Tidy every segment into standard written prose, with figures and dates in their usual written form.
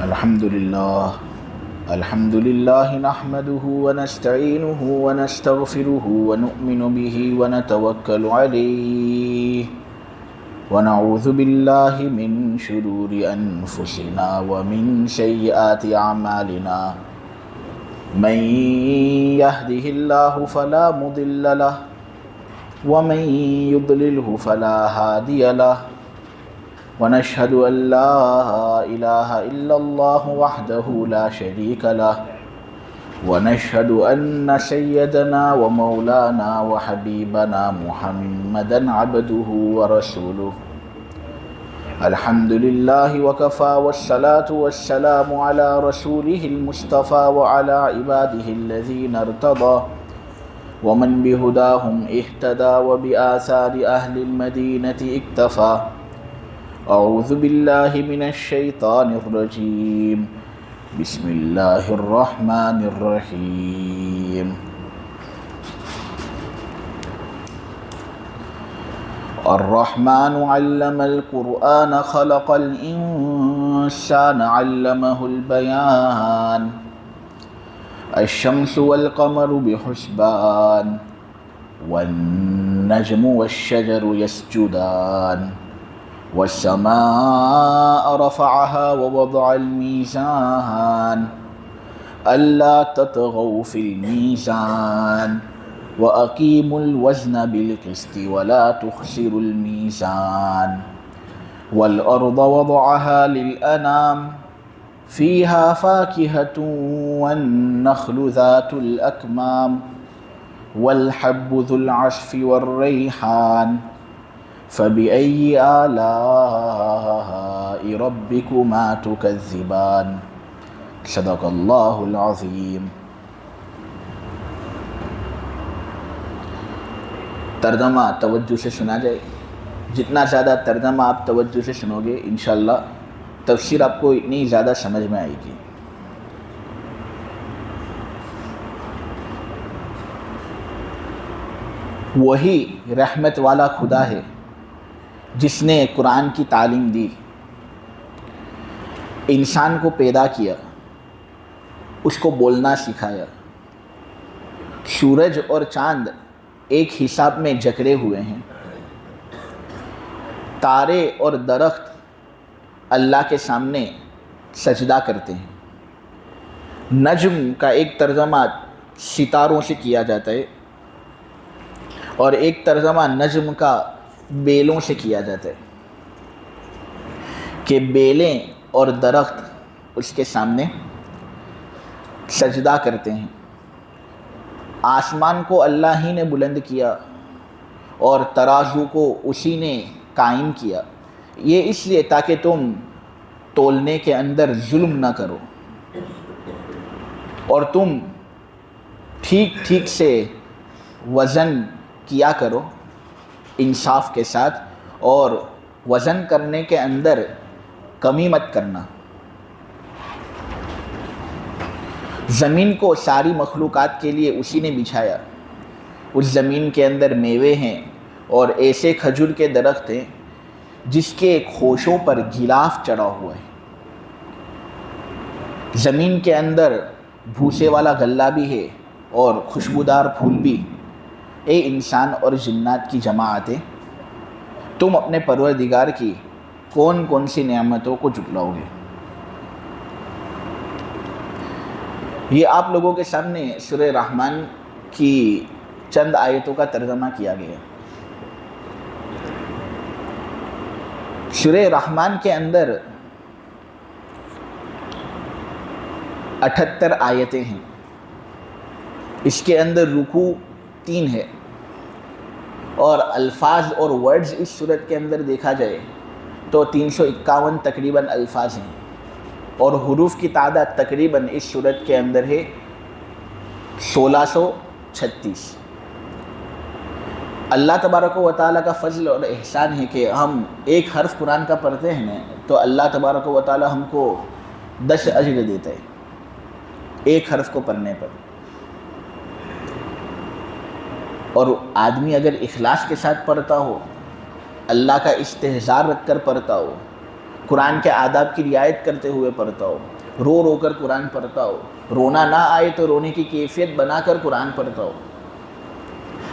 الحمد لله نحمده ونستعينه ونستغفره ونؤمن به ونتوكل عليه ونعوذ بالله من شرور أنفسنا ومن سيئات أعمالنا من يهده الله فلا مضل له ومن يضلله فلا هادي له ونشهد أن لا إله إلا الله وحده لا شريك له ونشهد أن سيدنا ومولانا وحبيبنا محمدا عبده ورسوله الحمد لله وكفى والصلاة والسلام على رسوله المصطفى وعلى عباده الذين ارتضى ومن بهداهم اهتدى وبآثار أهل المدينة اكتفى أعوذ بالله من الشيطان الرجيم بسم الله الرحمن الرحيم الرحمن علم القرآن خلق الإنسان علمه البيان الشمس والقمر بحسبان والنجم والشجر يسجدان والسماء رفعها ووضع الميزان ألا تطغوا في الميزان وأقيموا الوزن بالقسط ولا تخسروا الميزان والأرض وضعها للأنام فيها فاكهة والنخل ذات الأكمام والحب ذو العصف والريحان فبأي آلاء ربكما تكذبان صدق الله العظيم۔ ترجمہ توجہ سے سنا جائے، جتنا زیادہ ترجمہ آپ توجہ سے سنو گے انشاءاللہ تفسیر آپ کو اتنی زیادہ سمجھ میں آئے گی۔ وہی رحمت والا خدا ہے جس نے قرآن کی تعلیم دی، انسان کو پیدا کیا، اس کو بولنا سکھایا۔ سورج اور چاند ایک حساب میں جکڑے ہوئے ہیں، تارے اور درخت اللہ کے سامنے سجدہ کرتے ہیں۔ نجم کا ایک ترجمہ ستاروں سے کیا جاتا ہے اور ایک ترجمہ نجم کا بیلوں سے کیا جاتا ہے کہ بیلیں اور درخت اس کے سامنے سجدہ کرتے ہیں۔ آسمان کو اللہ ہی نے بلند کیا اور ترازو کو اسی نے قائم کیا، یہ اس لیے تاکہ تم تولنے کے اندر ظلم نہ کرو اور تم ٹھیک ٹھیک سے وزن کیا کرو انصاف کے ساتھ، اور وزن کرنے کے اندر کمی مت کرنا۔ زمین کو ساری مخلوقات کے لیے اسی نے بچھایا، اس زمین کے اندر میوے ہیں اور ایسے کھجور کے درخت ہیں جس کے خوشوں پر غلاف چڑھا ہوا ہے۔ زمین کے اندر بھوسے والا غلہ بھی ہے اور خوشبودار پھول بھی۔ اے انسان اور جنات کی جماعتیں، تم اپنے پروردگار کی کون کون سی نعمتوں کو جھٹلاؤ گے؟ یہ آپ لوگوں کے سامنے سورہ رحمان کی چند آیتوں کا ترجمہ کیا گیا۔ سورہ رحمان کے اندر 78 آیتیں ہیں، اس کے اندر رکوع 3 ہے، اور الفاظ اور ورڈز اس صورت کے اندر دیکھا جائے تو 351 تقریباً الفاظ ہیں، اور حروف کی تعداد تقریباً اس صورت کے اندر ہے 1636۔ اللہ تبارک و تعالیٰ کا فضل اور احسان ہے کہ ہم ایک حرف قرآن کا پڑھتے ہیں نا تو اللہ تبارک و تعالیٰ ہم کو 10 اجر دیتا ہے ایک حرف کو پڑھنے پر۔ اور آدمی اگر اخلاص کے ساتھ پڑھتا ہو اللہ کا استحضار رکھ کر پڑھتا ہو، قرآن کے آداب کی رعایت کرتے ہوئے پڑھتا ہو، رو رو کر قرآن پڑھتا ہو، رونا نہ آئے تو رونے کی کیفیت بنا کر قرآن پڑھتا ہو،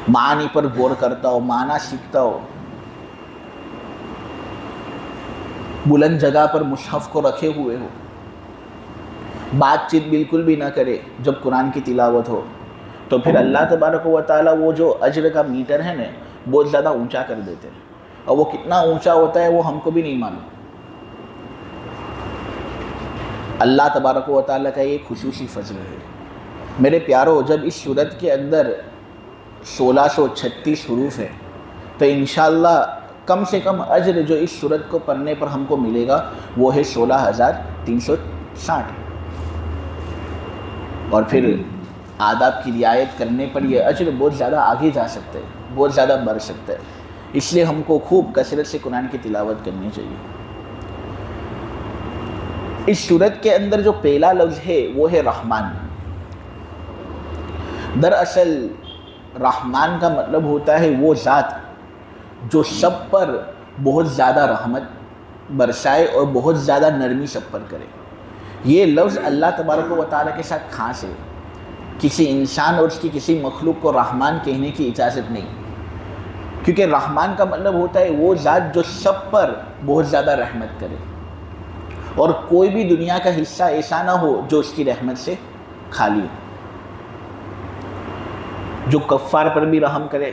معانی پر غور کرتا ہو، معنی سیکھتا ہو، بلند جگہ پر مصحف کو رکھے ہوئے ہو، بات چیت بالکل بھی نہ کرے جب قرآن کی تلاوت ہو، تو پھر اللہ تبارک و تعالیٰ وہ جو اجر کا میٹر ہے نا بہت زیادہ اونچا کر دیتے ہیں، اور وہ کتنا اونچا ہوتا ہے وہ ہم کو بھی نہیں معلوم۔ اللہ تبارک و تعالیٰ کا یہ خصوصی فضل ہے۔ میرے پیارو، جب اس سورت کے اندر 1636 حروف ہے تو انشاءاللہ کم سے کم اجر جو اس سورت کو پڑھنے پر ہم کو ملے گا وہ ہے 16,360، اور پھر آداب کی رعایت کرنے پر یہ اجر بہت زیادہ آگے جا سکتے ہیں، بہت زیادہ بڑھ سکتا ہے۔ اس لیے ہم کو خوب کثرت سے قرآن کی تلاوت کرنی چاہیے۔ اس سورت کے اندر جو پہلا لفظ ہے وہ ہے رحمان۔ دراصل رحمان کا مطلب ہوتا ہے وہ ذات جو سب پر بہت زیادہ رحمت برسائے اور بہت زیادہ نرمی سب پر کرے۔ یہ لفظ اللہ تبارک و تعالیٰ کے ساتھ خاص ہے، کسی انسان اور اس کی کسی مخلوق کو رحمان کہنے کی اجازت نہیں، کیونکہ رحمان کا مطلب ہوتا ہے وہ ذات جو سب پر بہت زیادہ رحمت کرے، اور کوئی بھی دنیا کا حصہ ایسا نہ ہو جو اس کی رحمت سے خالی ہو، جو کفار پر بھی رحم کرے،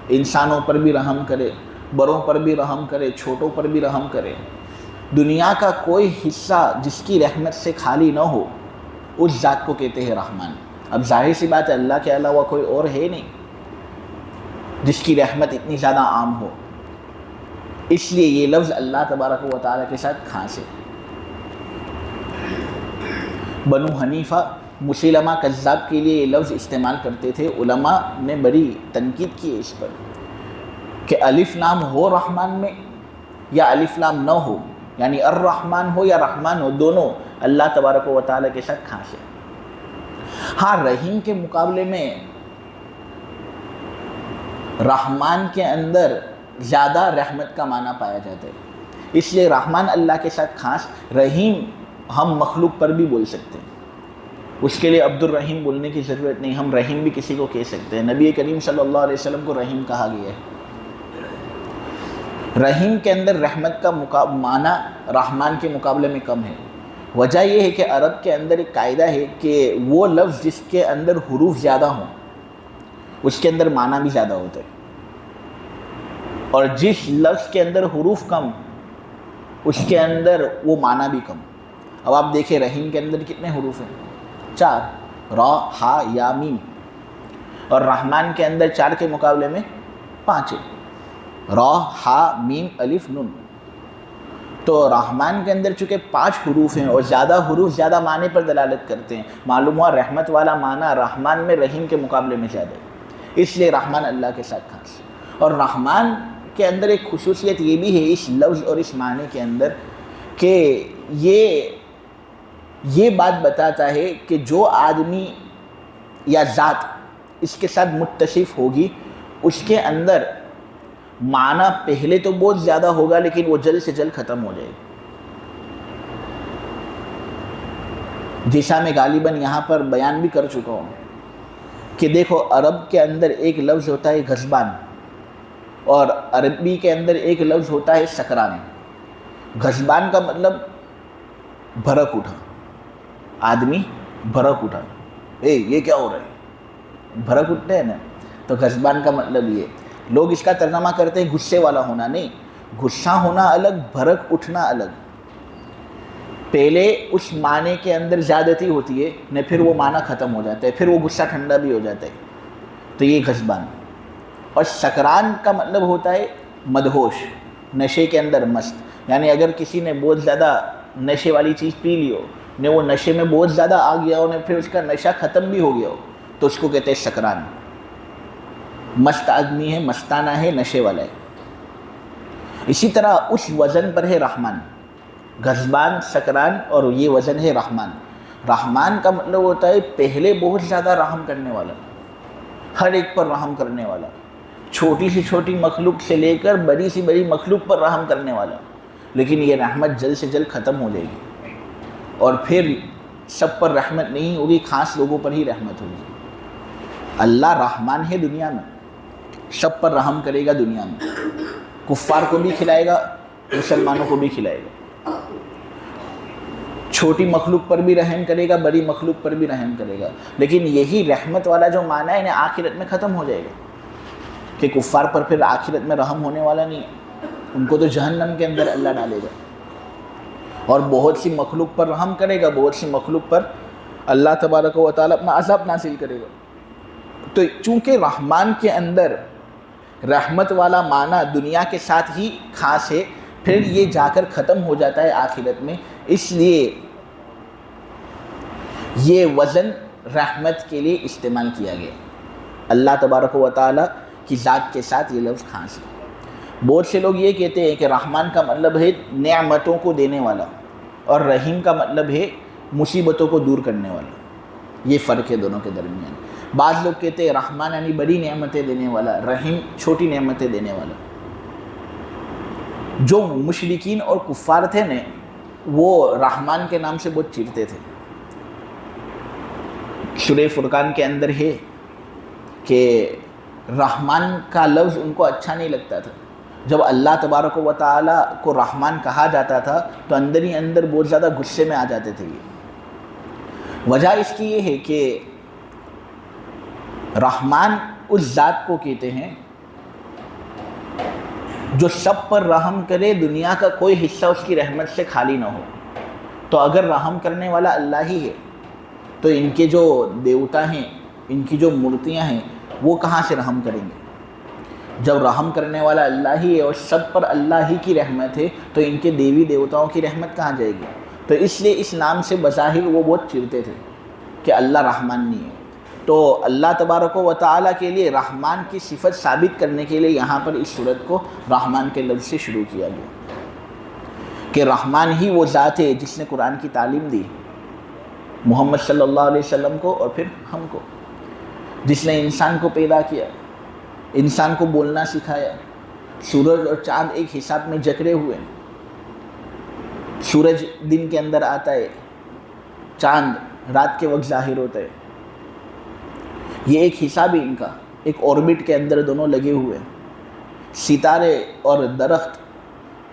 انسانوں پر بھی رحم کرے، بڑوں پر بھی رحم کرے، چھوٹوں پر بھی رحم کرے۔ دنیا کا کوئی حصہ جس کی رحمت سے خالی نہ ہو اس ذات کو کہتے ہیں رحمان۔ اب ظاہر سی بات ہے اللہ کے علاوہ کوئی اور ہے نہیں جس کی رحمت اتنی زیادہ عام ہو، اس لیے یہ لفظ اللہ تبارک و تعالیٰ کے ساتھ خاص ہے۔ بنو حنیفہ مسیلمہ کذاب کے لیے یہ لفظ استعمال کرتے تھے۔ علماء نے بڑی تنقید کی اس پر کہ الف لام ہو رحمان میں یا الف لام نہ ہو، یعنی الرحمن ہو یا رحمان ہو، دونوں اللہ تبارک و تعالیٰ کے ساتھ خاص ہے۔ ہاں، رحیم کے مقابلے میں رحمان کے اندر زیادہ رحمت کا معنی پایا جاتا ہے، اس لیے رحمان اللہ کے ساتھ خاص، رحیم ہم مخلوق پر بھی بول سکتے ہیں، اس کے لیے عبد الرحیم بولنے کی ضرورت نہیں، ہم رحیم بھی کسی کو کہہ سکتے ہیں۔ نبی کریم صلی اللہ علیہ وسلم کو رحیم کہا گیا ہے۔ رحیم کے اندر رحمت کا معنی رحمان کے مقابلے میں کم ہے۔ وجہ یہ ہے کہ عرب کے اندر ایک قاعدہ ہے کہ وہ لفظ جس کے اندر حروف زیادہ ہوں اس کے اندر معنی بھی زیادہ ہوتا ہے، اور جس لفظ کے اندر حروف کم اس کے اندر وہ معنی بھی کم۔ اب آپ دیکھیں رحیم کے اندر کتنے حروف ہیں؟ 4، را، ہا، یا، میم، اور رحمان کے اندر 4 کے مقابلے میں 5 ہے، را، ہا، میم، الف، نون۔ تو رحمان کے اندر چونکہ 5 حروف ہیں اور زیادہ حروف زیادہ معنی پر دلالت کرتے ہیں، معلوم ہوا رحمت والا معنی رحمان میں رحیم کے مقابلے میں زیادہ ہے، اس لیے رحمان اللہ کے ساتھ خاص۔ اور رحمان کے اندر ایک خصوصیت یہ بھی ہے اس لفظ اور اس معنی کے اندر کہ یہ بات بتاتا ہے کہ جو آدمی یا ذات اس کے ساتھ متصف ہوگی اس کے اندر معنی پہلے تو بہت زیادہ ہوگا لیکن وہ جلد سے جلد ختم ہو جائے گا۔ جیسا میں غالباً یہاں پر بیان بھی کر چکا ہوں کہ دیکھو عرب کے اندر ایک لفظ ہوتا ہے غضبان، اور عربی کے اندر ایک لفظ ہوتا ہے سکران۔ غضبان کا مطلب بھڑک اٹھا، آدمی بھڑک اٹھا، یہ کیا ہو رہا ہے، بھڑک اٹھتے ہیں نا، تو غضبان کا مطلب یہ۔ لوگ اس کا ترجمہ کرتے ہیں غصے والا ہونا، نہیں، غصہ ہونا الگ، بھڑک اٹھنا الگ۔ پہلے اس معنی کے اندر زیادتی ہوتی ہے نہ، پھر وہ معنی ختم ہو جاتا ہے، پھر وہ غصہ ٹھنڈا بھی ہو جاتا ہے، تو یہ غضبان۔ اور سکران کا مطلب ہوتا ہے مدہوش، نشے کے اندر مست، یعنی اگر کسی نے بہت زیادہ نشے والی چیز پی لی ہو، نہ وہ نشے میں بہت زیادہ آ گیا ہو، نہ پھر اس کا نشہ ختم بھی ہو گیا ہو، تو اس کو کہتے ہیں سکران۔ مست آدمی ہے، مستانہ ہے، نشے والا ہے۔ اسی طرح اس وزن پر ہے رحمان، غضبان، سکران، اور یہ وزن ہے رحمان۔ رحمان کا مطلب ہوتا ہے پہلے بہت زیادہ رحم کرنے والا، ہر ایک پر رحم کرنے والا، چھوٹی سی چھوٹی مخلوق سے لے کر بڑی سی بڑی مخلوق پر رحم کرنے والا، لیکن یہ رحمت جلد سے جلد ختم ہو جائے گی اور پھر سب پر رحمت نہیں ہوگی، خاص لوگوں پر ہی رحمت ہوگی۔ اللہ رحمان ہے دنیا میں، سب پر رحم کرے گا دنیا میں، کفار کو بھی کھلائے گا، مسلمانوں کو بھی کھلائے گا، چھوٹی مخلوق پر بھی رحم کرے گا، بڑی مخلوق پر بھی رحم کرے گا۔ لیکن یہی رحمت والا جو معنی ہے انہیں آخرت میں ختم ہو جائے گا کہ کفار پر پھر آخرت میں رحم ہونے والا نہیں ہے، ان کو تو جہنم کے اندر اللہ ڈالے گا، اور بہت سی مخلوق پر رحم کرے گا، بہت سی مخلوق پر اللہ تبارک و تعالیٰ اپنا عذاب نازل کرے گا۔ تو چونکہ رحمان کے اندر رحمت والا معنی دنیا کے ساتھ ہی خاص ہے، پھر یہ جا کر ختم ہو جاتا ہے آخرت میں، اس لیے یہ وزن رحمت کے لیے استعمال کیا گیا۔ اللہ تبارک و تعالیٰ کی ذات کے ساتھ یہ لفظ خاص ہے۔ بہت سے لوگ یہ کہتے ہیں کہ رحمان کا مطلب ہے نعمتوں کو دینے والا، اور رحیم کا مطلب ہے مصیبتوں کو دور کرنے والا۔ یہ فرق ہے دونوں کے درمیان۔ بعض لوگ کہتے ہیں رحمان یعنی بڑی نعمتیں دینے والا، رحیم چھوٹی نعمتیں دینے والا۔ جو مشرکین اور کفار تھے نا، وہ رحمان کے نام سے بہت چڑھتے تھے۔ سورہ فرقان کے اندر ہے کہ رحمان کا لفظ ان کو اچھا نہیں لگتا تھا۔ جب اللہ تبارک و تعالیٰ کو رحمان کہا جاتا تھا تو اندر ہی اندر بہت زیادہ غصے میں آ جاتے تھے۔ یہ وجہ اس کی یہ ہے کہ رحمان اس ذات کو کہتے ہیں جو سب پر رحم کرے، دنیا کا کوئی حصہ اس کی رحمت سے خالی نہ ہو۔ تو اگر رحم کرنے والا اللہ ہی ہے تو ان کے جو دیوتا ہیں، ان کی جو مورتیاں ہیں، وہ کہاں سے رحم کریں گے؟ جب رحم کرنے والا اللہ ہی ہے اور سب پر اللہ ہی کی رحمت ہے تو ان کے دیوی دیوتاؤں کی رحمت کہاں جائے گی؟ تو اس لیے اس نام سے بظاہر وہ بہت چڑھتے تھے کہ اللہ رحمان نہیں ہے۔ تو اللہ تبارک و تعالیٰ کے لیے رحمان کی صفت ثابت کرنے کے لیے یہاں پر اس صورت کو رحمان کے لفظ سے شروع کیا گیا کہ رحمان ہی وہ ذات ہے جس نے قرآن کی تعلیم دی محمد صلی اللہ علیہ وسلم کو اور پھر ہم کو، جس نے انسان کو پیدا کیا، انسان کو بولنا سکھایا۔ سورج اور چاند ایک حساب میں جکڑے ہوئے ہیں، سورج دن کے اندر آتا ہے، چاند رات کے وقت ظاہر ہوتا ہے۔ یہ ایک حساب ہی ان کا، ایک اوربٹ کے اندر دونوں لگے ہوئے ہیں۔ ستارے اور درخت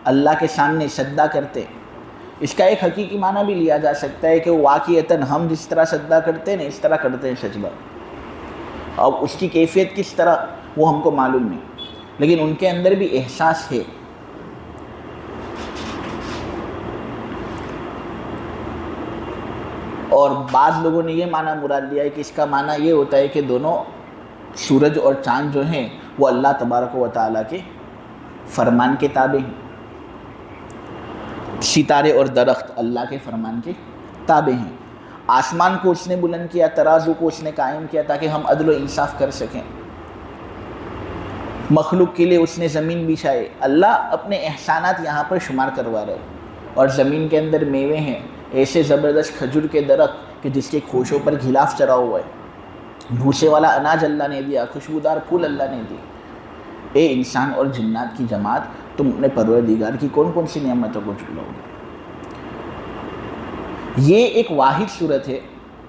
اللہ کے سامنے سجدہ کرتے، اس کا ایک حقیقی معنی بھی لیا جا سکتا ہے کہ واقعتاً ہم جس طرح سجدہ کرتے ہیں نا، اس طرح کرتے ہیں سجدہ۔ اب اس کی کیفیت کس طرح وہ ہم کو معلوم نہیں، لیکن ان کے اندر بھی احساس ہے۔ اور بعض لوگوں نے یہ معنی مراد لیا ہے کہ اس کا معنی یہ ہوتا ہے کہ دونوں سورج اور چاند جو ہیں وہ اللہ تبارک و تعالیٰ کے فرمان کے تابع ہیں، ستارے اور درخت اللہ کے فرمان کے تابع ہیں۔ آسمان کو اس نے بلند کیا، ترازو کو اس نے قائم کیا تاکہ ہم عدل و انصاف کر سکیں۔ مخلوق کے لیے اس نے زمین بچھائے۔ اللہ اپنے احسانات یہاں پر شمار کروا رہے ہیں، اور زمین کے اندر میوے ہیں، ایسے زبردست کھجور کے درخت کہ جس کے خوشوں پر گھلاف چڑھا ہوا ہے، بھوسے والا اناج اللہ نے دیا، خوشبودار پھول اللہ نے دی۔ اے انسان اور جنات کی جماعت، تم اپنے پروردگار کی کون کون سی نعمتوں کو چلو گے؟ یہ ایک واحد صورت ہے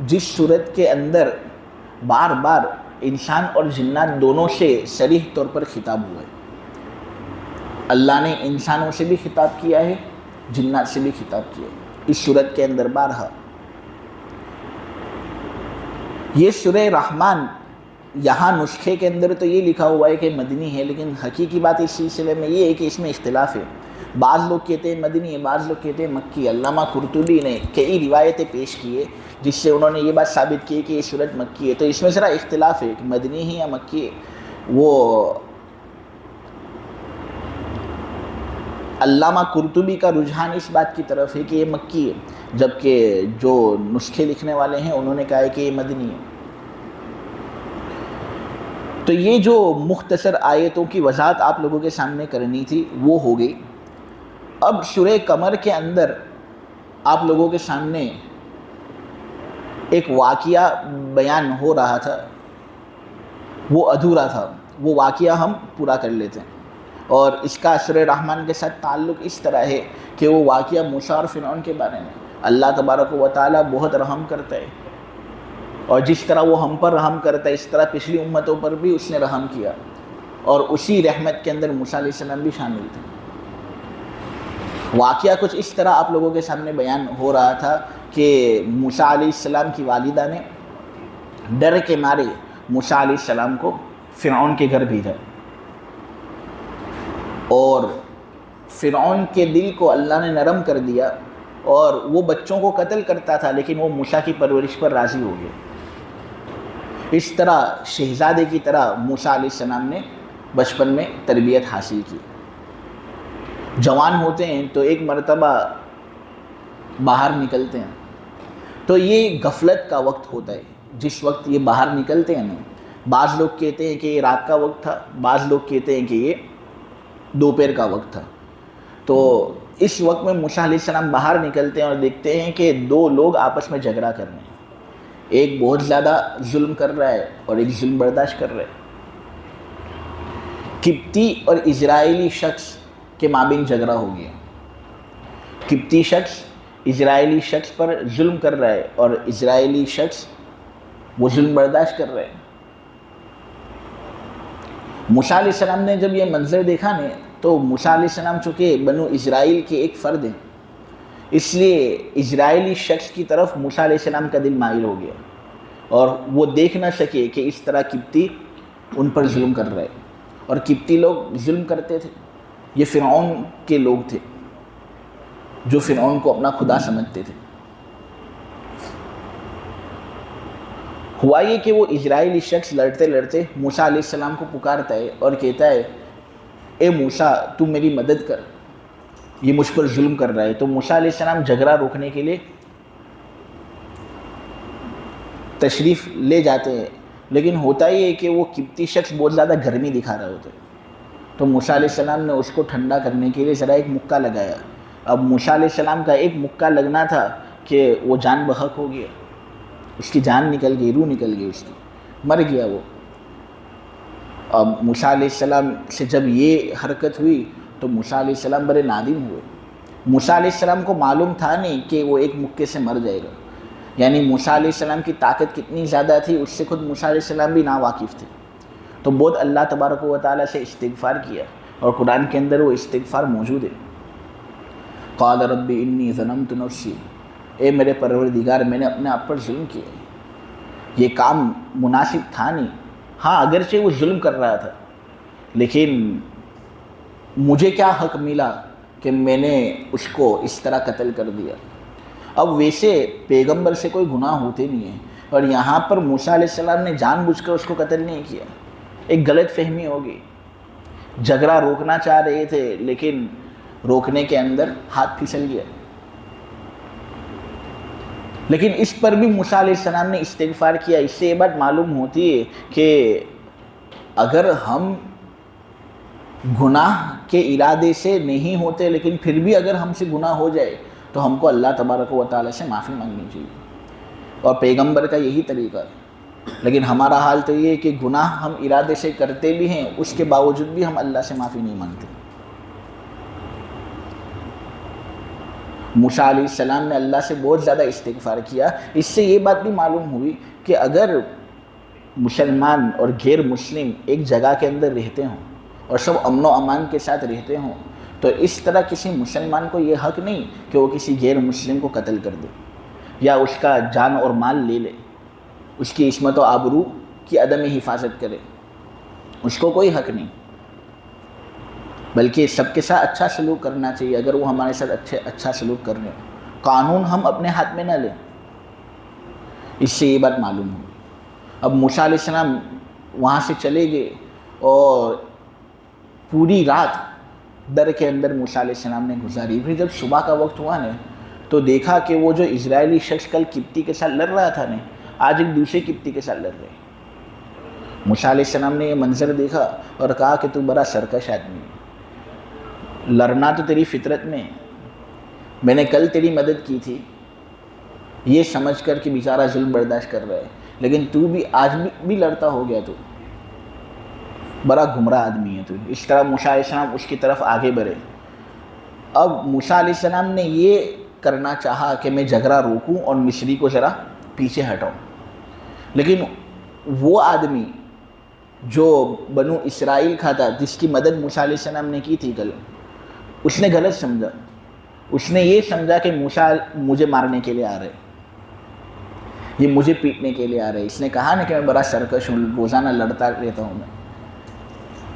جس صورت کے اندر بار بار انسان اور جنات دونوں سے صریح طور پر خطاب ہوا ہے۔ اللہ نے انسانوں سے بھی خطاب کیا ہے، جنات سے بھی خطاب کیا ہے اس صورت کے اندر بارہا۔ یہ سورہ رحمان یہاں نسخے کے اندر تو یہ لکھا ہوا ہے کہ مدنی ہے، لیکن حقیقی بات اس سلسلے میں یہ ہے کہ اس میں اختلاف ہے۔ بعض لوگ کہتے ہیں مدنی ہے، بعض لوگ کہتے ہیں مکی۔ علامہ قرطبی نے کئی روایتیں پیش کی ہے جس سے انہوں نے یہ بات ثابت کی ہے کہ یہ سورت مکی ہے۔ تو اس میں ذرا اختلاف ہے کہ مدنی ہے یا مکی ہے۔ وہ علامہ قرطبی کا رجحان اس بات کی طرف ہے کہ یہ مکی ہے، جبکہ جو نسخے لکھنے والے ہیں انہوں نے کہا ہے کہ یہ مدنی ہے۔ تو یہ جو مختصر آیتوں کی وضاحت آپ لوگوں کے سامنے کرنی تھی وہ ہو گئی۔ اب سورہ قمر کے اندر آپ لوگوں کے سامنے ایک واقعہ بیان ہو رہا تھا، وہ ادھورا تھا، وہ واقعہ ہم پورا کر لیتے ہیں. اور اس کا سورہ رحمان کے ساتھ تعلق اس طرح ہے کہ وہ واقعہ موسیٰ اور فرعون کے بارے میں. اللہ تبارک و تعالیٰ بہت رحم کرتا ہے، اور جس طرح وہ ہم پر رحم کرتا ہے اس طرح پچھلی امتوں پر بھی اس نے رحم کیا، اور اسی رحمت کے اندر موسیٰ علیہ السلام بھی شامل تھے. واقعہ کچھ اس طرح آپ لوگوں کے سامنے بیان ہو رہا تھا کہ موسیٰ علیہ السلام کی والدہ نے ڈر کے مارے موسیٰ علیہ السلام کو فرعون کے گھر بھیجا، اور فرعون کے دل کو اللہ نے نرم کر دیا، اور وہ بچوں کو قتل کرتا تھا لیکن وہ موسیٰ کی پرورش پر راضی ہو گیا. اس طرح شہزادے کی طرح موسیٰ علیہ السلام نے بچپن میں تربیت حاصل کی. جوان ہوتے ہیں تو ایک مرتبہ باہر نکلتے ہیں، تو یہ غفلت کا وقت ہوتا ہے. جس وقت یہ باہر نکلتے ہیں نا، بعض لوگ کہتے ہیں کہ یہ رات کا وقت تھا، بعض لوگ کہتے ہیں کہ یہ دوپہر کا وقت تھا. تو اس وقت میں موسیٰ علیہ السلام باہر نکلتے ہیں اور دیکھتے ہیں کہ دو لوگ آپس میں جھگڑا کر رہے ہیں. ایک بہت زیادہ ظلم کر رہا ہے اور ایک ظلم برداشت کر رہا ہے. قبطی اور اسرائیلی شخص کے مابین جھگڑا ہو گیا. قبطی شخص اسرائیلی شخص پر ظلم کر رہا ہے اور اسرائیلی شخص وہ ظلم برداشت کر رہے ہیں. موسیٰ علیہ السلام نے جب یہ منظر دیکھا نا، تو موسیٰ علیہ السلام چونکہ بنو اسرائیل کے ایک فرد ہیں، اس لیے اسرائیلی شخص کی طرف موسیٰ علیہ السلام کا دل مائل ہو گیا، اور وہ دیکھ نہ سکے کہ اس طرح قبطی ان پر ظلم کر رہے. اور قبطی لوگ ظلم کرتے تھے، یہ فرعون کے لوگ تھے جو فرعون کو اپنا خدا سمجھتے تھے. ہوا یہ کہ وہ اسرائیلی شخص لڑتے لڑتے موسیٰ علیہ السلام کو پکارتا ہے اور کہتا ہے، اے موسیٰ تو میری مدد کر، یہ مجھ پر ظلم کر رہا ہے. تو موسیٰ علیہ السلام جھگڑا روکنے کے لیے تشریف لے جاتے ہیں، لیکن ہوتا یہ ہے کہ وہ قبطی شخص بہت زیادہ گرمی دکھا رہا ہوتا ہے. تو موسیٰ علیہ السلام نے اس کو ٹھنڈا کرنے کے لیے ذرا ایک مکہ لگایا. اب موسیٰ علیہ السلام کا ایک مکہ لگنا تھا کہ وہ جان بحق ہو گیا، اس کی جان نکل گئی، روح نکل گئی اس کی، مر گیا وہ. اب موسیٰ علیہ السلام سے جب یہ حرکت ہوئی تو موسیٰ علیہ السلام بڑے نادم ہوئے. موسیٰ علیہ السلام کو معلوم تھا نہیں کہ وہ ایک مکے سے مر جائے گا. یعنی موسیٰ علیہ السلام کی طاقت کتنی زیادہ تھی اس سے خود موسیٰ علیہ السلام بھی ناواقف تھے. تو بہت اللہ تبارک و تعالیٰ سے استغفار کیا، اور قرآن کے اندر وہ استغفار موجود ہے. قال رب انی ظلمت نفسی، اے میرے پروردگار میں نے اپنے آپ پر ظلم کیا. یہ کام مناسب تھا نہیں. ہاں اگرچہ وہ ظلم کر رہا تھا، لیکن مجھے کیا حق ملا کہ میں نے اس کو اس طرح قتل کر دیا. اب ویسے پیغمبر سے کوئی گناہ ہوتے نہیں ہیں، اور یہاں پر موسیٰ علیہ السلام نے جان بوجھ کر اس کو قتل نہیں کیا. ایک غلط فہمی ہوگی، جھگڑا روکنا چاہ رہے تھے لیکن روکنے کے اندر ہاتھ پھسل گیا. لیکن اس پر بھی موسیٰ علیہ السلام نے استغفار کیا. اس سے یہ بات معلوم ہوتی ہے کہ اگر ہم گناہ کے ارادے سے نہیں ہوتے لیکن پھر بھی اگر ہم سے گناہ ہو جائے تو ہم کو اللہ تبارک و تعالیٰ سے معافی مانگنی چاہیے، اور پیغمبر کا یہی طریقہ ہے. لیکن ہمارا حال تو یہ ہے کہ گناہ ہم ارادے سے کرتے بھی ہیں، اس کے باوجود بھی ہم اللہ سے معافی نہیں مانگتے. موسیٰ علیہ السلام نے اللہ سے بہت زیادہ استغفار کیا. اس سے یہ بات بھی معلوم ہوئی کہ اگر مسلمان اور غیر مسلم ایک جگہ کے اندر رہتے ہوں اور سب امن و امان کے ساتھ رہتے ہوں تو اس طرح کسی مسلمان کو یہ حق نہیں کہ وہ کسی غیر مسلم کو قتل کر دے یا اس کا جان اور مال لے لے، اس کی عصمت و آبرو کی عدم حفاظت کرے. اس کو کوئی حق نہیں، بلکہ سب کے ساتھ اچھا سلوک کرنا چاہیے. اگر وہ ہمارے ساتھ اچھا سلوک کر رہے ہیں، قانون ہم اپنے ہاتھ میں نہ لیں. اس سے یہ بات معلوم ہو. اب موسیٰ علیہ السلام وہاں سے چلے گئے اور پوری رات در کے اندر موسیٰ علیہ السلام نے گزاری. پھر جب صبح کا وقت ہوا نا تو دیکھا کہ وہ جو اسرائیلی شخص کل قبطی کے ساتھ لڑ رہا تھا نا، آج ایک دوسرے قبطی کے ساتھ لڑ رہے. موسیٰ علیہ السلام نے یہ منظر دیکھا اور کہا کہ تو بڑا سرکش آدمی ہے، لڑنا تو تیری فطرت میں ہے. میں نے کل تیری مدد کی تھی یہ سمجھ کر کہ بیچارہ ظلم برداشت کر رہا ہے، لیکن تو بھی آج بھی لڑتا ہو گیا. تو بڑا گمراہ آدمی ہے تو. اس طرح موسیٰ علیہ السلام اس کی طرف آگے بڑھے. اب موسیٰ علیہ السلام نے یہ کرنا چاہا کہ میں جھگڑا روکوں اور مصری کو ذرا پیچھے ہٹاؤں، لیکن وہ آدمی جو بنو اسرائیل کا تھا، جس کی مدد موسیٰ علیہ السلام نے کی تھی کل، اس نے غلط سمجھا. اس نے یہ سمجھا کہ موسیٰ مجھے مارنے کے لیے آ رہے، یہ مجھے پیٹنے کے لیے آ رہے. اس نے کہا نا کہ میں بڑا سرکش ہوں، روزانہ لڑتا رہتا ہوں میں.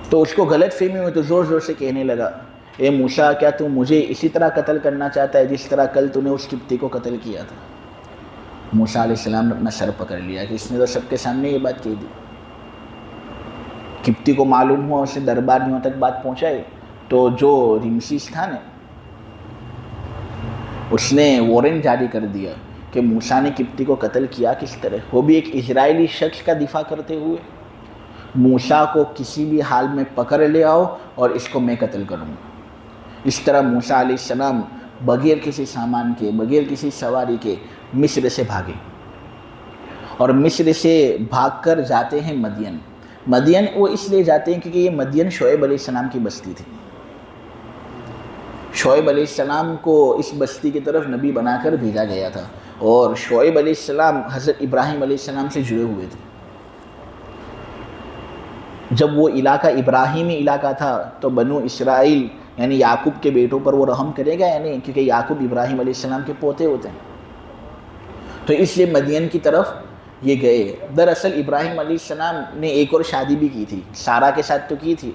تو اس کو غلط فہمی ہوئی تو زور زور سے کہنے لگا، اے موسیٰ، کیا تو مجھے اسی طرح قتل کرنا چاہتا ہے جس طرح کل تو نے اس قبطی کو قتل کیا تھا؟ موسیٰ علیہ السلام نے اپنا سر پکڑ لیا کہ اس نے تو سب کے سامنے یہ بات کہہ دی. قبطی کو معلوم ہوا، اسے درباریوں تک بات پہنچائی. تو جو رمسیس تھا نا، اس نے وارنٹ جاری کر دیا کہ موسیٰ نے قبطی کو قتل کیا کس طرح، وہ بھی ایک اسرائیلی شخص کا دفاع کرتے ہوئے. موسیٰ کو کسی بھی حال میں پکڑ لے آؤ اور اس کو میں قتل کروں گا. اس طرح موسیٰ علیہ السلام بغیر کسی سامان کے، بغیر کسی سواری کے مصر سے بھاگے، اور مصر سے بھاگ کر جاتے ہیں مدین. مدین وہ اس لیے جاتے ہیں کیونکہ یہ مدین شعیب علیہ السلام کی بستی تھی. شعیب علیہ السلام کو اس بستی کی طرف نبی بنا کر بھیجا گیا تھا، اور شعیب علیہ السلام حضرت ابراہیم علیہ السلام سے جڑے ہوئے تھے. جب وہ علاقہ ابراہیمی علاقہ تھا تو بنو اسرائیل یعنی یعقوب کے بیٹوں پر وہ رحم کرے گا یا نہیں، کیونکہ یعقوب ابراہیم علیہ السلام کے پوتے ہوتے ہیں. تو اس لیے مدین کی طرف یہ گئے. دراصل ابراہیم علیہ السلام نے ایک اور شادی بھی کی تھی، سارہ کے ساتھ تو کی تھی،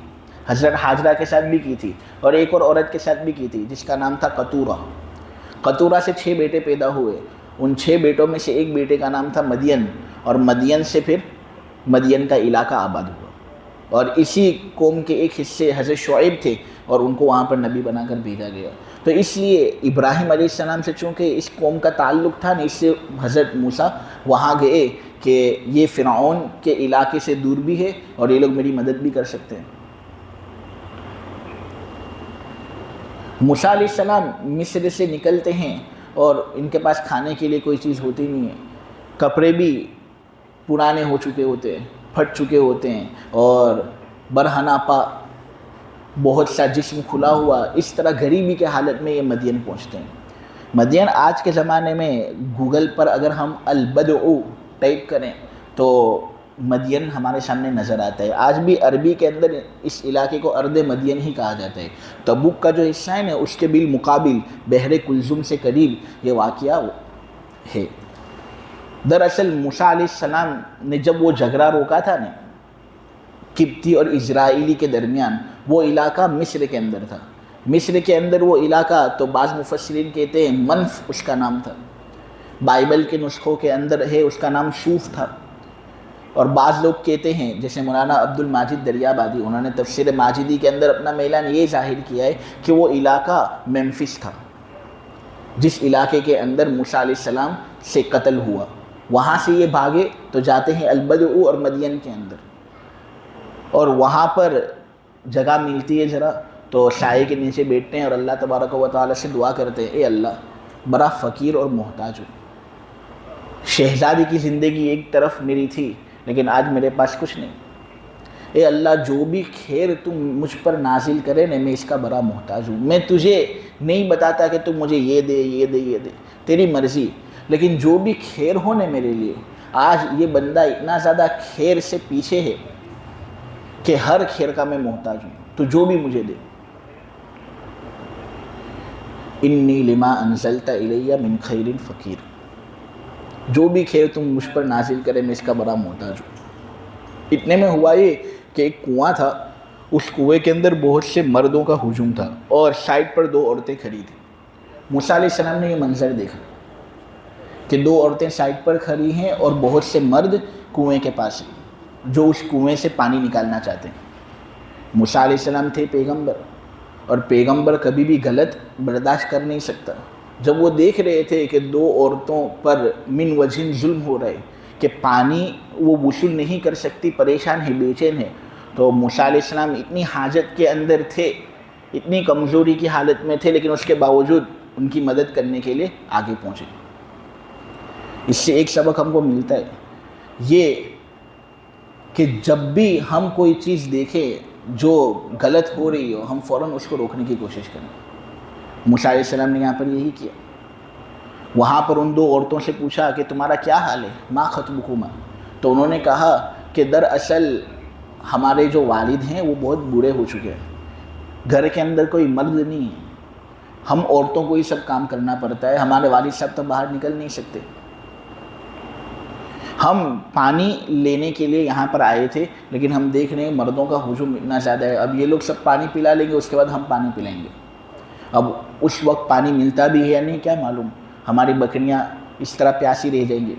حضرت حاجرہ کے ساتھ بھی کی تھی، اور ایک اور عورت کے ساتھ بھی کی تھی جس کا نام تھا قطورہ. قطورہ سے 6 بیٹے پیدا ہوئے. ان 6 بیٹوں میں سے ایک بیٹے کا نام تھا مدین، اور مدین سے پھر مدین کا علاقہ آباد ہوا. اور اسی قوم کے ایک حصے حضرت شعیب تھے، اور ان کو وہاں پر نبی بنا کر بھیجا گیا. تو اس لیے ابراہیم علیہ السلام سے چونکہ اس قوم کا تعلق تھا، اس سے حضرت موسیٰ وہاں گئے کہ یہ فرعون کے علاقے سے دور بھی ہے اور یہ لوگ میری مدد بھی کر سکتے ہیں. موسیٰ علیہ السلام مصر سے نکلتے ہیں اور ان کے پاس کھانے کے لیے کوئی چیز ہوتی نہیں ہے. کپڑے بھی پرانے ہو چکے ہوتے ہیں، پھٹ چکے ہوتے ہیں، اور برہنہ پا، بہت سا جسم کھلا ہوا. اس طرح غریبی کے حالت میں یہ مدین پہنچتے ہیں. مدین آج کے زمانے میں گوگل پر اگر ہم البدع ٹائپ کریں تو مدین ہمارے سامنے نظر آتا ہے. آج بھی عربی کے اندر اس علاقے کو ارض مدین ہی کہا جاتا ہے. تبوک کا جو حصہ ہے نا، اس کے بالمقابل بحر کلزم سے قریب یہ واقعہ ہے. دراصل موسیٰ علیہ السلام نے جب وہ جھگڑا روکا تھا نا قبطی اور اسرائیلی کے درمیان، وہ علاقہ مصر کے اندر تھا. مصر کے اندر وہ علاقہ تو بعض مفسرین کہتے ہیں منف اس کا نام تھا. بائبل کے نسخوں کے اندر ہے اس کا نام شوف تھا. اور بعض لوگ کہتے ہیں جیسے مولانا عبد الماجد دریابادی، انہوں نے تفسیر ماجدی کے اندر اپنا میلان یہ ظاہر کیا ہے کہ وہ علاقہ ممفس تھا، جس علاقے کے اندر موسیٰ علیہ السلام سے قتل ہوا. وہاں سے یہ بھاگے تو جاتے ہیں البدع اور مدین کے اندر، اور وہاں پر جگہ ملتی ہے ذرا تو سائے کے نیچے بیٹھتے ہیں اور اللہ تبارک و تعالیٰ سے دعا کرتے ہیں، اے اللہ بڑا فقیر اور محتاج ہوں. شہزادی کی زندگی ایک طرف میری تھی لیکن آج میرے پاس کچھ نہیں. اے اللہ جو بھی خیر تم مجھ پر نازل کرے نا، میں اس کا بڑا محتاج ہوں. میں تجھے نہیں بتاتا کہ تم مجھے یہ دے یہ دے یہ دے، تیری مرضی، لیکن جو بھی خیر ہو نا میرے لیے. آج یہ بندہ اتنا زیادہ خیر سے پیچھے ہے کہ ہر خیر کا میں محتاج ہوں، تو جو بھی مجھے دے. انی لما انزلت الی من خیر فقیر، جو بھی خیر تم مجھ پر نازل کرے میں اس کا بڑا محتاج ہوں. اتنے میں ہوا یہ کہ ایک کنواں تھا، اس کنویں کے اندر بہت سے مردوں کا ہجوم تھا اور سائڈ پر 2 عورتیں کھڑی تھیں. موسیٰ علیہ السلام نے یہ منظر دیکھا کہ 2 عورتیں سائڈ پر کھڑی ہیں اور بہت سے مرد کنویں کے پاس ہیں جو اس کنویں سے پانی نکالنا چاہتے ہیں. موسیٰ علیہ السلام تھے پیغمبر، اور پیغمبر کبھی بھی غلط برداشت کر نہیں سکتا. جب وہ دیکھ رہے تھے کہ 2 عورتوں پر من وجہ ظلم ہو رہے کہ پانی وہ وصول نہیں کر سکتی، پریشان ہے، بے چین ہے، تو موسیٰ علیہ السلام اتنی حاجت کے اندر تھے، اتنی کمزوری کی حالت میں تھے، لیکن اس کے باوجود ان کی مدد کرنے کے لیے آگے پہنچے. اس سے ایک سبق ہم کو ملتا ہے، یہ کہ جب بھی ہم کوئی چیز دیکھیں جو غلط ہو رہی ہو ہم فوراً اس کو روکنے کی کوشش کریں۔ موسیٰ علیہ السلام نے یہاں پر یہی کیا۔ وہاں پر ان 2 عورتوں سے پوچھا کہ تمہارا کیا حال ہے، ما خطبکما، تو انہوں نے کہا کہ دراصل ہمارے جو والد ہیں وہ بہت بوڑھے ہو چکے ہیں، گھر کے اندر کوئی مرد نہیں ہے، ہم عورتوں کو ہی سب کام کرنا پڑتا ہے، ہمارے والد صاحب تو باہر نکل نہیں سکتے، ہم پانی لینے کے لیے یہاں پر آئے تھے لیکن ہم دیکھ رہے ہیں مردوں کا ہجوم اتنا زیادہ ہے، اب یہ لوگ سب پانی پلا لیں گے، اس کے بعد ہم پانی پلائیں گے، اب اس وقت پانی ملتا بھی ہے یا نہیں کیا معلوم، ہماری بکریاں اس طرح پیاسی رہ جائیں گی،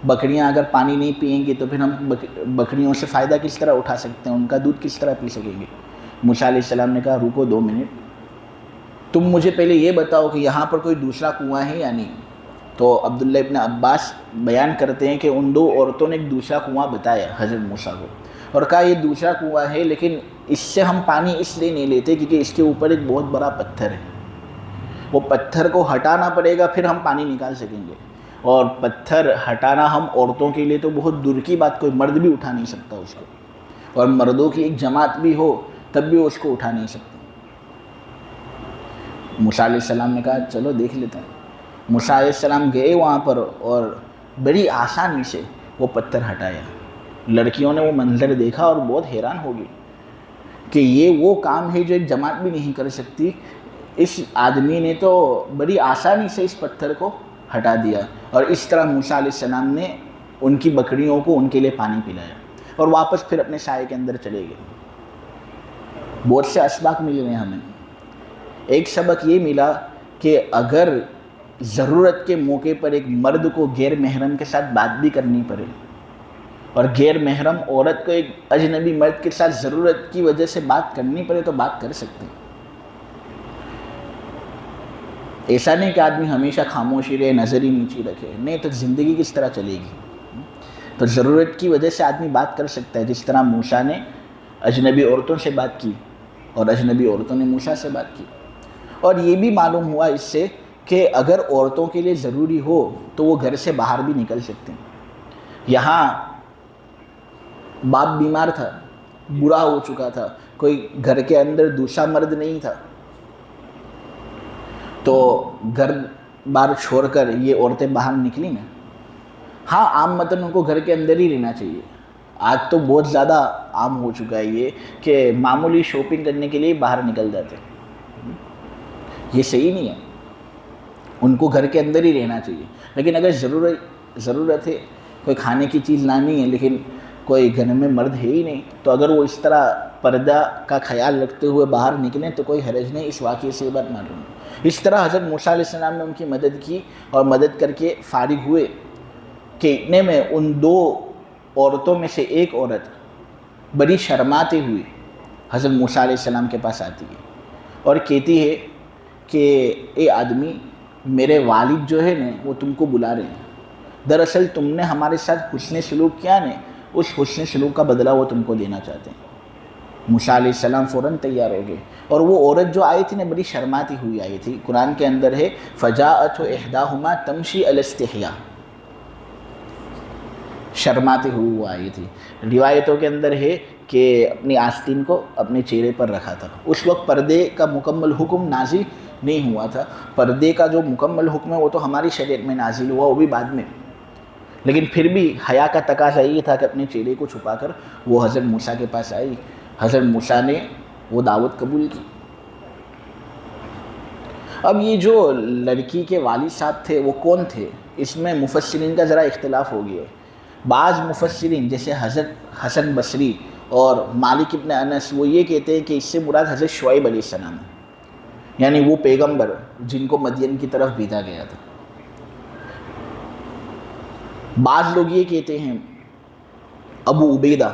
بکریاں اگر پانی نہیں پئیں گی تو پھر ہم بکریوں سے فائدہ کس طرح اٹھا سکتے ہیں، ان کا دودھ کس طرح پی سکیں گے۔ موسیٰ علیہ السلام نے کہا رکو 2 منٹ، تم مجھے پہلے یہ بتاؤ کہ یہاں پر کوئی دوسرا کنواں ہے یا نہیں۔ تو عبداللہ ابن عباس بیان کرتے ہیں کہ ان 2 عورتوں نے ایک دوسرا کنواں بتایا حضرت موسیٰ کو اور کہا یہ دوسرا کنواں ہے لیکن اس سے ہم پانی اس لیے نہیں لیتے کیونکہ اس کے اوپر ایک بہت بڑا پتھر ہے، وہ پتھر کو ہٹانا پڑے گا پھر ہم پانی نکال سکیں گے، اور پتھر ہٹانا ہم عورتوں کے لیے تو بہت دور کی بات، کوئی مرد بھی اٹھا نہیں سکتا اس کو، اور مردوں کی ایک جماعت بھی ہو تب بھی اس کو اٹھا نہیں سکتے۔ موسیٰ علیہ السلام نے کہا چلو دیکھ لیتے ہیں۔ موسیٰ علیہ السلام گئے وہاں پر اور بڑی آسانی سے وہ پتھر ہٹایا۔ لڑکیوں نے وہ منظر دیکھا اور بہت حیران ہو گئی کہ یہ وہ کام ہے جو ایک جماعت بھی نہیں کر سکتی، اس آدمی نے تو بڑی آسانی سے اس پتھر کو ہٹا دیا، اور اس طرح موسیٰ علیہ السلام نے ان کی بکریوں کو ان کے لیے پانی پلایا اور واپس پھر اپنے سائے کے اندر چلے گئے۔ بہت سے اسباق ملے ہیں ہمیں۔ ایک سبق یہ ملا کہ اگر ضرورت کے موقع پر ایک مرد کو غیر محرم کے ساتھ بات بھی کرنی پڑے اور غیر محرم عورت کو ایک اجنبی مرد کے ساتھ ضرورت کی وجہ سے بات کرنی پڑے تو بات کر سکتے ہیں۔ ایسا نہیں کہ آدمی ہمیشہ خاموشی رہے، نظر ہی نیچی رکھے، نہیں تو زندگی کس طرح چلے گی۔ تو ضرورت کی وجہ سے آدمی بات کر سکتا ہے، جس طرح موسیٰ نے اجنبی عورتوں سے بات کی اور اجنبی عورتوں نے موسیٰ سے بات کی۔ اور یہ بھی معلوم ہوا اس سے کہ اگر عورتوں کے لیے ضروری ہو تو وہ گھر سے باہر بھی نکل سکتے ہیں۔ یہاں باپ بیمار تھا، بوڑھا ہو چکا تھا، کوئی گھر کے اندر دوسرا مرد نہیں تھا، تو گھر بار چھوڑ کر یہ عورتیں باہر نکلی نا۔ ہاں عام متن ان کو گھر کے اندر ہی رہنا چاہیے۔ آج تو بہت زیادہ عام ہو چکا ہے یہ کہ معمولی شاپنگ کرنے کے لیے باہر نکل جاتے ہیں، یہ صحیح نہیں ہے، ان کو گھر کے اندر ہی رہنا چاہیے۔ لیکن اگر ضرورت ہے، کوئی کھانے کی چیز لانی ہے لیکن کوئی گھر میں مرد ہے ہی نہیں، تو اگر وہ اس طرح پردہ کا خیال رکھتے ہوئے باہر نکلیں تو کوئی حرج نہیں، اس واقعے سے یہ بات معلوم ہے۔ اس طرح حضرت موسیٰ علیہ السلام نے ان کی مدد کی اور مدد کر کے فارغ ہوئے کہ اتنے میں ان 2 عورتوں میں سے ایک عورت بڑی شرماتے ہوئی حضرت موسیٰ علیہ السلام کے پاس آتی ہے اور کہتی ہے کہ اے آدمی، میرے والد جو ہے نا وہ تم کو بلا رہے ہیں، دراصل تم نے ہمارے ساتھ حسن سلوک کیا نا، اس حسن سلوک کا بدلہ وہ تم کو دینا چاہتے ہیں۔ موسیٰ علیہ السلام فوراً تیار ہو گئے، اور وہ عورت جو آئی تھی نا بڑی شرماتی ہوئی آئی تھی۔ قرآن کے اندر ہے فَجَاءَتْهُ إِحْدَاهُمَا تَمْشِي عَلَى اسْتِحْيَاءٍ، شرماتے ہوئے وہ آئی تھی۔ روایتوں کے اندر ہے کہ اپنی آستین کو اپنے چہرے پر رکھا تھا۔ اس وقت پردے کا مکمل حکم نازل نہیں ہوا تھا، پردے کا جو مکمل حکم ہے وہ تو ہماری شریعت میں نازل ہوا، وہ بھی بعد میں، لیکن پھر بھی حیا کا تقاضا یہ تھا کہ اپنے چہرے کو چھپا کر وہ حضرت موسیٰ کے پاس آئی۔ حضرت موسیٰ نے وہ دعوت قبول کی۔ اب یہ جو لڑکی کے والد صاحب تھے وہ کون تھے، اس میں مفسرین کا ذرا اختلاف ہو گیا ہے۔ بعض مفسرین جیسے حضرت حسن بصری اور مالک ابن انس وہ یہ کہتے ہیں کہ اس سے مراد حضرت شعیب علیہ السلام ہے، یعنی وہ پیغمبر جن کو مدین کی طرف بھیجا گیا تھا۔ بعض لوگ یہ کہتے ہیں، ابو عبیدہ،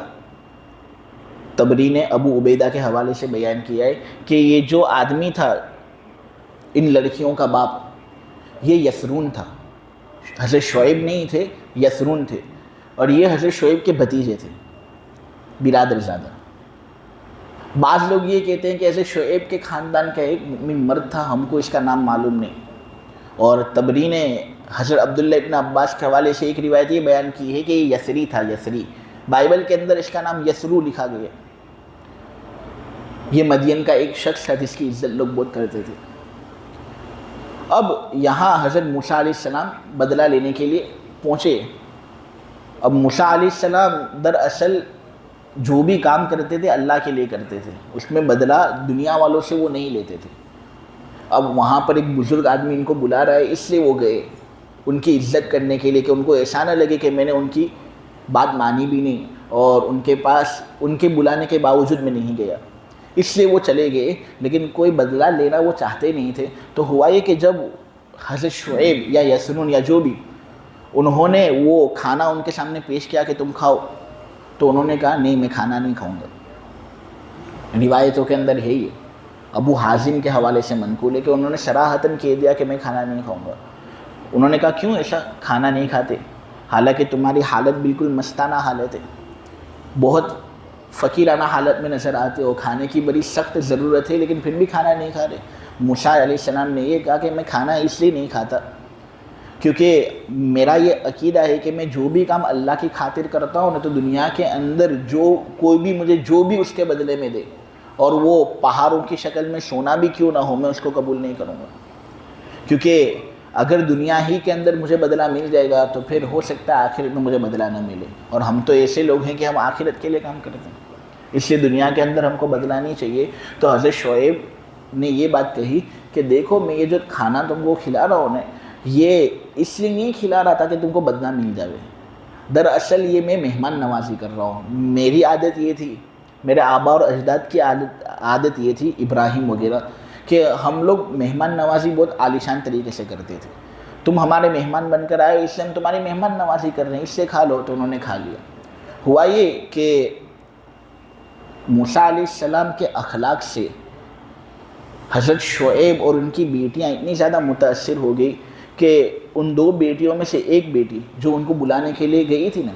طبری نے ابو عبیدہ کے حوالے سے بیان کیا ہے کہ یہ جو آدمی تھا ان لڑکیوں کا باپ یہ یسرون تھا، حضرت شعیب نہیں تھے، یسرون تھے، اور یہ حضرت شعیب کے بھتیجے تھے، برادر زادہ۔ بعض لوگ یہ کہتے ہیں کہ حضرت شعیب کے خاندان کا ایک مومن مرد تھا، ہم کو اس کا نام معلوم نہیں، اور طبری نے حضرت عبداللہ ابن عباس کے حوالے سے ایک روایت یہ بیان کی ہے کہ یہ یسری تھا، یسری بائبل کے اندر اس کا نام یسرو لکھا گیا. یہ مدین کا ایک شخص تھا جس کی عزت لوگ بہت کرتے تھے. اب یہاں حضرت موسیٰ علیہ السلام بدلہ لینے کے لیے پہنچے. اب موسیٰ علیہ السلام دراصل جو بھی کام کرتے تھے اللہ کے لیے کرتے تھے, اس میں بدلہ دنیا والوں سے وہ نہیں لیتے تھے. اب وہاں پر ایک بزرگ آدمی ان کو بلا رہا ہے, اس لیے وہ گئے ان کی عزت کرنے کے لیے, کہ ان کو ایسا نہ لگے کہ میں نے ان کی بات مانی بھی نہیں اور ان کے پاس ان کے بلانے کے باوجود میں نہیں گیا, اس لیے وہ چلے گئے. لیکن کوئی بدلہ لینا وہ چاہتے نہیں تھے. تو ہوا یہ کہ جب حضرت شعیب یا یسنون یا جو بھی, انہوں نے وہ کھانا ان کے سامنے پیش کیا کہ تم کھاؤ, تو انہوں نے کہا نہیں میں کھانا نہیں کھاؤں گا. روایتوں کے اندر ہے یہ, ابو حازم کے حوالے سے منقول ہے کہ انہوں نے صراحتاً کہہ دیا کہ میں کھانا نہیں کھاؤں گا. انہوں نے کہا کیوں ایسا کھانا نہیں کھاتے, حالانکہ تمہاری حالت بالکل مستانہ حالت ہے, بہت فقیرانہ حالت میں نظر آتے ہو, کھانے کی بڑی سخت ضرورت ہے لیکن پھر بھی کھانا نہیں کھا رہے. موسیٰ علیہ السلام نے یہ کہا کہ میں کھانا اس لیے نہیں کھاتا کیونکہ میرا یہ عقیدہ ہے کہ میں جو بھی کام اللہ کی خاطر کرتا ہوں نا, تو دنیا کے اندر جو کوئی بھی مجھے جو بھی اس کے بدلے میں دے, اور وہ پہاڑوں کی شکل میں سونا بھی کیوں نہ ہو, میں اس کو قبول نہیں کروں گا. کیونکہ اگر دنیا ہی کے اندر مجھے بدلہ مل جائے گا تو پھر ہو سکتا ہے آخرت میں مجھے بدلہ نہ ملے, اور ہم تو ایسے لوگ ہیں کہ ہم آخرت کے لیے کام کرتے ہیں, اس لیے دنیا کے اندر ہم کو بدلہ نہیں چاہیے. تو حضرت شعیب نے یہ بات کہی کہ دیکھو میں یہ جو کھانا تم کو کھلا رہا ہوں نا, یہ اس لیے نہیں کھلا رہا تھا کہ تم کو بدلہ مل جائے, دراصل یہ میں مہمان نوازی کر رہا ہوں. میری عادت یہ تھی, میرے آبا اور اجداد کی عادت یہ تھی, ابراہیم وغیرہ, کہ ہم لوگ مہمان نوازی بہت عالیشان طریقے سے کرتے تھے. تم ہمارے مہمان بن کر آئے, اس لیے ہم تمہاری مہمان نوازی کر رہے ہیں, اس سے کھا لو. تو انہوں نے کھا لیا. ہوا یہ کہ موسیٰ علیہ السلام کے اخلاق سے حضرت شعیب اور ان کی بیٹیاں اتنی زیادہ متاثر ہو گئی کہ ان دو بیٹیوں میں سے ایک بیٹی جو ان کو بلانے کے لیے گئی تھی نا,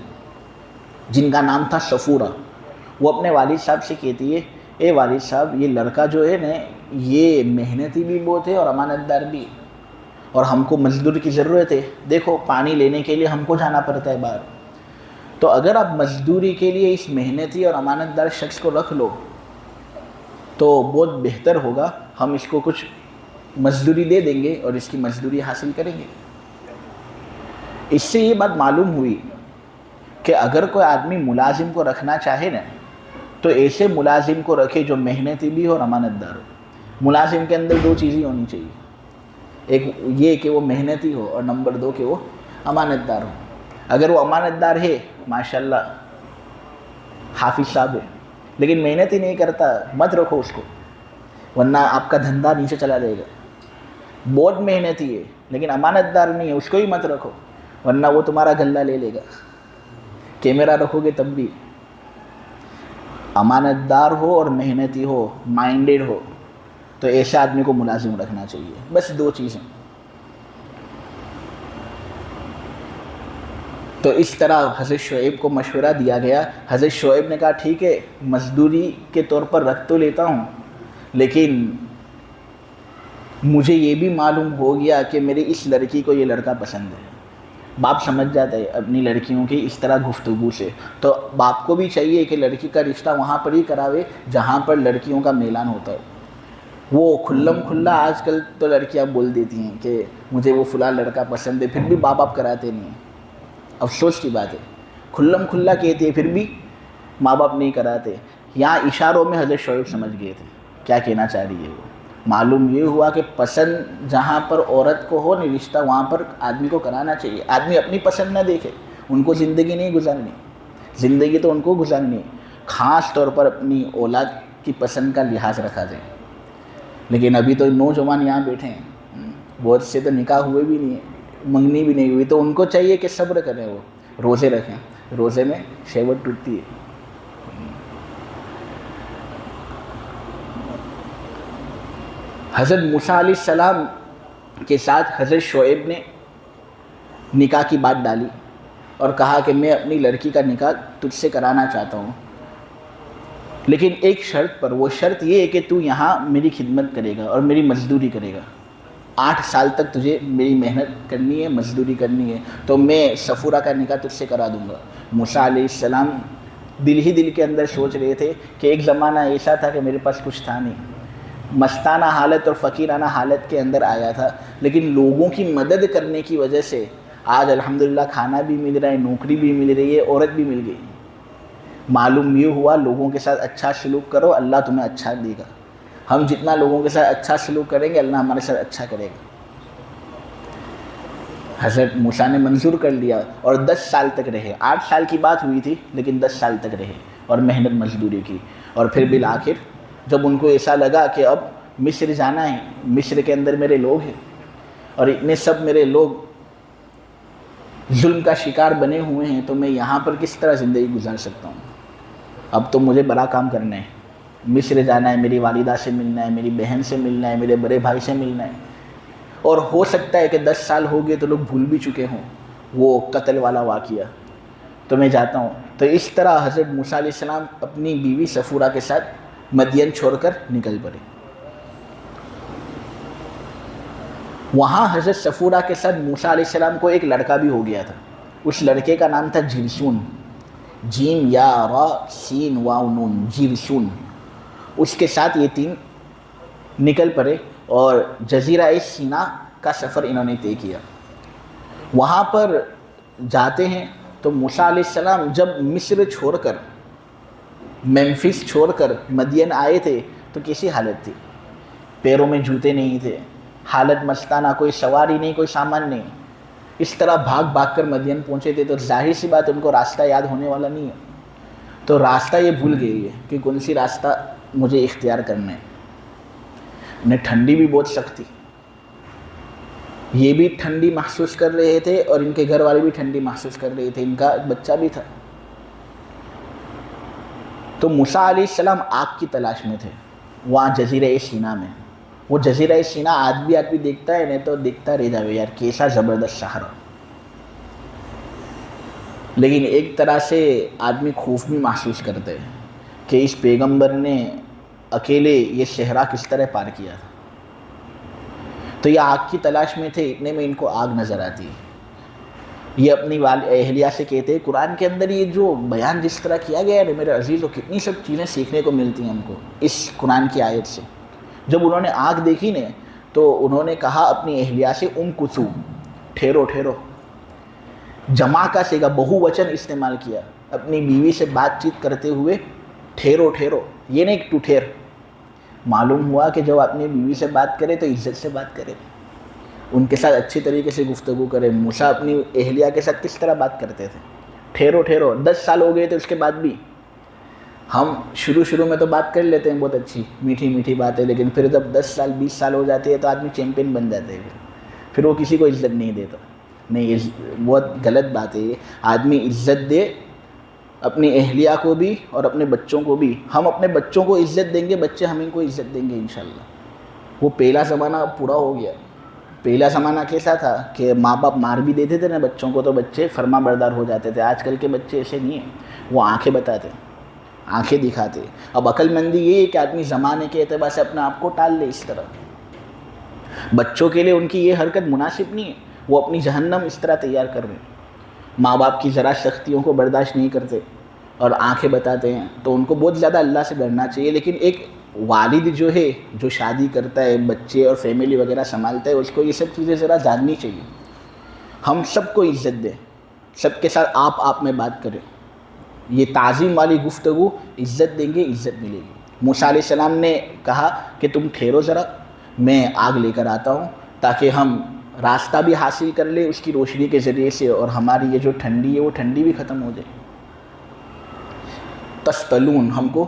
جن کا نام تھا صفورہ, وہ اپنے والد صاحب سے کہتی ہے اے والد صاحب یہ لڑکا جو ہے نا یہ محنتی بھی بہت ہے اور امانت دار بھی, اور ہم کو مزدور کی ضرورت ہے. دیکھو پانی لینے کے لیے ہم کو جانا پڑتا ہے باہر, تو اگر آپ مزدوری کے لیے اس محنتی اور امانت دار شخص کو رکھ لو تو بہت بہتر ہوگا, ہم اس کو کچھ مزدوری دے دیں گے اور اس کی مزدوری حاصل کریں گے. اس سے یہ بات معلوم ہوئی کہ اگر کوئی آدمی ملازم کو رکھنا چاہے نا تو ایسے ملازم کو رکھے جو محنتی بھی ہو اور امانت دار ہو. ملازم کے اندر دو چیزیں ہونی چاہیے, ایک یہ کہ وہ محنتی ہو, اور نمبر دو کہ وہ امانت دار ہو. اگر وہ امانت دار ہے ماشاءاللہ حافظ صاحب ہے, لیکن محنت ہی نہیں کرتا, مت رکھو اس کو, ورنہ آپ کا دھندا نیچے چلا جائے گا. بہت محنتی ہے لیکن امانت دار نہیں ہے, اس کو ہی مت رکھو, ورنہ وہ تمہارا گلہ لے لے گا. کیمرہ رکھو گے تب بھی. امانت دار ہو اور محنتی ہو, مائنڈیڈ ہو, تو ایسے آدمی کو ملازم رکھنا چاہیے. بس دو چیزیں. تو اس طرح حضرت شعیب کو مشورہ دیا گیا. حضرت شعیب نے کہا ٹھیک ہے مزدوری کے طور پر رکھ تو لیتا ہوں, لیکن مجھے یہ بھی معلوم ہو گیا کہ میری اس لڑکی کو یہ لڑکا پسند ہے. باپ سمجھ جاتا ہے اپنی لڑکیوں کی اس طرح گفتگو سے, تو باپ کو بھی چاہیے کہ لڑکی کا رشتہ وہاں پر ہی کراوے جہاں پر لڑکیوں کا میلان ہوتا ہے. وہ کھلم کھلا آج کل تو لڑکیاں بول دیتی ہیں کہ مجھے وہ فلاں لڑکا پسند ہے, پھر بھی باپ باپ کراتے نہیں ہیں. افسوس کی بات ہے, کھلم کھلا کہتی ہے پھر بھی ماں باپ نہیں کراتے. یہاں اشاروں میں حضرت شعیب سمجھ گئے تھے کیا کہنا چاہ رہی ہے وہ. معلوم یہ ہوا کہ پسند جہاں پر عورت کو ہو نہیں رشتہ وہاں پر آدمی کو کرانا چاہیے. آدمی اپنی پسند نہ دیکھے, ان کو زندگی نہیں گزارنی, زندگی تو ان کو گزارنی ہے. خاص طور پر اپنی اولاد کی پسند کا لحاظ رکھا جائے. لیکن ابھی تو نوجوان یہاں بیٹھے ہیں, بہت سے تو نکاح ہوئے بھی نہیں ہیں, منگنی بھی نہیں ہوئی, تو ان کو چاہیے کہ صبر کریں, وہ روزے رکھیں. روزے میں شہوت ٹوٹتی ہے. حضرت موسیٰ علیہ السلام کے ساتھ حضرت شعیب نے نکاح کی بات ڈالی اور کہا کہ میں اپنی لڑکی کا نکاح تجھ سے کرانا چاہتا ہوں, لیکن ایک شرط پر. وہ شرط یہ ہے کہ تو یہاں میری خدمت کرے گا اور میری مزدوری کرے گا. 8 سال تک تجھے میری محنت کرنی ہے, مزدوری کرنی ہے, تو میں صفورہ کا نکاح تجھ سے کرا دوں گا. موسیٰ علیہ السلام دل ہی دل کے اندر سوچ رہے تھے کہ ایک زمانہ ایسا تھا کہ میرے پاس کچھ تھا نہیں، مستانہ حالت اور فقیرانہ حالت کے اندر آیا تھا، لیکن لوگوں کی مدد کرنے کی وجہ سے آج الحمدللہ کھانا بھی مل رہا ہے، نوکری بھی مل رہی ہے، عورت بھی مل گئی۔ معلوم یہ ہوا لوگوں کے ساتھ اچھا سلوک کرو، اللہ تمہیں اچھا دے گا۔ ہم جتنا لوگوں کے ساتھ اچھا سلوک کریں گے اللہ ہمارے ساتھ اچھا کرے گا۔ حضرت موسیٰ نے منظور کر لیا اور 10 سال تک رہے۔ 8 سال کی بات ہوئی تھی لیکن 10 سال تک رہے اور محنت مزدوری کی، اور پھر بالآخر جب ان کو ایسا لگا کہ اب مصر جانا ہے، مصر کے اندر میرے لوگ ہیں اور اتنے سب میرے لوگ ظلم کا شکار بنے ہوئے ہیں، تو میں یہاں پر کس طرح زندگی گزار سکتا ہوں؟ اب تو مجھے بڑا کام کرنا ہے، مصر جانا ہے، میری والدہ سے ملنا ہے، میری بہن سے ملنا ہے، میرے بڑے بھائی سے ملنا ہے، اور ہو سکتا ہے کہ 10 سال ہو گئے تو لوگ بھول بھی چکے ہوں وہ قتل والا واقعہ، تو میں جاتا ہوں۔ تو اس طرح حضرت موسیٰ علیہ السلام اپنی بیوی صفورہ کے ساتھ مدین چھوڑ کر نکل پڑے۔ وہاں حضرت صفورہ کے ساتھ موسیٰ علیہ السلام کو ایک لڑکا بھی ہو گیا تھا، اس لڑکے کا نام تھا جرشون، جیم یا را سین واو نون، جرشون۔ اس کے ساتھ یہ 3 نکل پڑے اور جزیرہ سینا کا سفر انہوں نے طے کیا۔ وہاں پر جاتے ہیں تو موسیٰ علیہ السلام جب مصر چھوڑ کر، ممفس چھوڑ کر مدین آئے تھے تو کیسی حالت تھی؟ پیروں میں جوتے نہیں تھے، حالت مستانہ، کوئی سواری نہیں، کوئی سامان نہیں، اس طرح بھاگ بھاگ کر مدین پہنچے تھے، تو ظاہر سی بات ان کو راستہ یاد ہونے والا نہیں ہے، تو راستہ یہ بھول گئی ہے کہ کون سی راستہ مجھے اختیار کرنا ہے۔ انہیں ٹھنڈی بھی بہت سخت تھی، یہ بھی ٹھنڈی محسوس کر رہے تھے اور ان کے گھر والے بھی ٹھنڈی محسوس کر رہے تھے، ان کا ایک بچہ بھی تھا۔ تو موسیٰ علیہ السلام آگ کی تلاش میں تھے وہاں جزیرہ سینا میں۔ وہ جزیرہ سینا آج بھی آدمی دیکھتا ہے، نہیں تو دیکھتا رہ جاوے یار کیسا زبردست صحرا، لیکن ایک طرح سے آدمی خوف بھی محسوس کرتے ہیں کہ اس پیغمبر نے اکیلے یہ صحرا کس طرح پار کیا تھا۔ تو یہ آگ کی تلاش میں تھے، اتنے میں ان کو آگ نظر آتی ہے۔ یہ اپنی اہلیہ سے کہتے ہیں قرآن کے اندر یہ جو بیان جس طرح کیا گیا ہے میرے عزیزوں، کتنی سب چیزیں سیکھنے کو ملتی ہیں ہم کو اس قرآن کی آیت سے۔ جب انہوں نے آگ دیکھی نے تو انہوں نے کہا اپنی اہلیہ سے کسو، ٹھہرو ٹھہرو، جمع کا صیغہ بہو وچن استعمال کیا، اپنی بیوی سے بات چیت کرتے ہوئے ٹھہرو ٹھہرو، یہ نہیں ٹو ٹھہر۔ معلوم ہوا کہ جب اپنی بیوی سے بات کرے تو عزت سے بات کرے، ان کے ساتھ اچھی طریقے سے گفتگو کرے۔ موسیٰ اپنی اہلیہ کے ساتھ کس طرح بات کرتے تھے؟ ٹھہرو ٹھہرو۔ 10 سال ہو گئے تھے اس کے بعد بھی ہم شروع میں تو بات کر لیتے ہیں بہت اچھی میٹھی میٹھی باتیں، لیکن پھر جب 10 سال 20 سال ہو جاتے ہیں تو آدمی چیمپئن بن جاتے ہیں، پھر وہ کسی کو عزت نہیں دیتا۔ نہیں، بہت غلط بات ہے یہ۔ آدمی عزت دے اپنی اہلیہ کو بھی اور اپنے بچوں کو بھی۔ ہم اپنے بچوں کو عزت دیں گے، بچے ہمیں کو عزت دیں گے انشاءاللہ۔ وہ پہلا زمانہ پورا ہو گیا۔ پہلا زمانہ کیسا تھا کہ ماں باپ مار بھی دیتے تھے نا بچوں کو تو بچے فرما بردار ہو جاتے تھے۔ آج کل کے بچے ایسے نہیں ہیں، وہ آنکھیں بتاتے، آنکھیں دکھاتے۔ اب عقل مندی یہ ہے کہ آدمی زمانے کے اعتبار سے اپنے آپ کو ٹال لے۔ اس طرح بچوں کے لیے ان کی یہ حرکت مناسب نہیں ہے، وہ اپنی جہنم اس طرح تیار کر رہے ہیں۔ ماں باپ کی ذرا سختیوں کو برداشت نہیں کرتے اور آنکھیں بتاتے ہیں، تو ان کو بہت زیادہ اللہ سے ڈرنا چاہیے۔ لیکن ایک والد جو ہے، جو شادی کرتا ہے، بچے اور فیملی وغیرہ سنبھالتا ہے، اس کو یہ سب چیزیں ذرا جاننی چاہیے۔ ہم سب کو عزت دیں، سب کے ساتھ آپ میں بات کریں، یہ تعظیم والی گفتگو، عزت دیں گے عزت ملے گی۔ موسیٰ علیہ السلام نے کہا کہ تم ٹھہرو ذرا، میں آگ لے کر آتا ہوں تاکہ ہم راستہ بھی حاصل کر لیں اس کی روشنی کے ذریعے سے، اور ہماری یہ جو ٹھنڈی ہے وہ ٹھنڈی بھی ختم ہو جائے، تستلون، ہم کو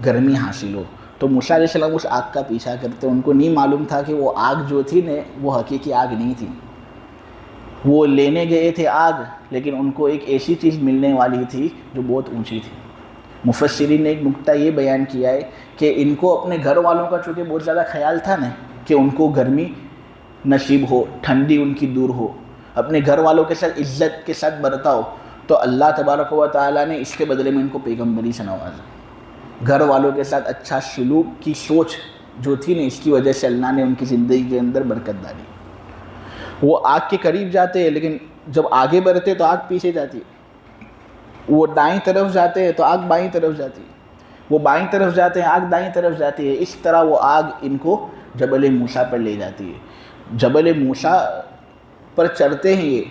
گرمی حاصل ہو۔ تو موسیٰ علیہ السلام اس آگ کا پیچھا کرتے، ان کو نہیں معلوم تھا کہ وہ آگ جو تھی نا وہ حقیقی آگ نہیں تھی۔ وہ لینے گئے تھے آگ، لیکن ان کو ایک ایسی چیز ملنے والی تھی جو بہت اونچی تھی۔ مفسرین نے ایک نکتہ یہ بیان کیا ہے کہ ان کو اپنے گھر والوں کا چونکہ بہت زیادہ خیال تھا نا کہ ان کو گرمی نصیب ہو، ٹھنڈی ان کی دور ہو، اپنے گھر والوں کے ساتھ عزت کے ساتھ برتاؤ، تو اللہ تبارک و تعالیٰ نے اس کے بدلے میں ان کو پیغمبری سے نوازا۔ گھر والوں کے ساتھ اچھا سلوک کی سوچ جو تھی نا، اس کی وجہ سے اللہ نے ان کی زندگی کے اندر برکت ڈالی۔ وہ آگ کے قریب جاتے ہیں لیکن جب آگے بڑھتے تو آگ پیچھے جاتی، وہ دائیں طرف جاتے ہیں تو آگ بائیں طرف جاتی ہے، وہ بائیں طرف جاتے ہیں آگ دائیں طرف جاتی ہے. اس طرح وہ آگ ان کو جبل موسیٰ پر لے جاتی ہے. جبل موسیٰ پر چڑھتے ہیں، یہ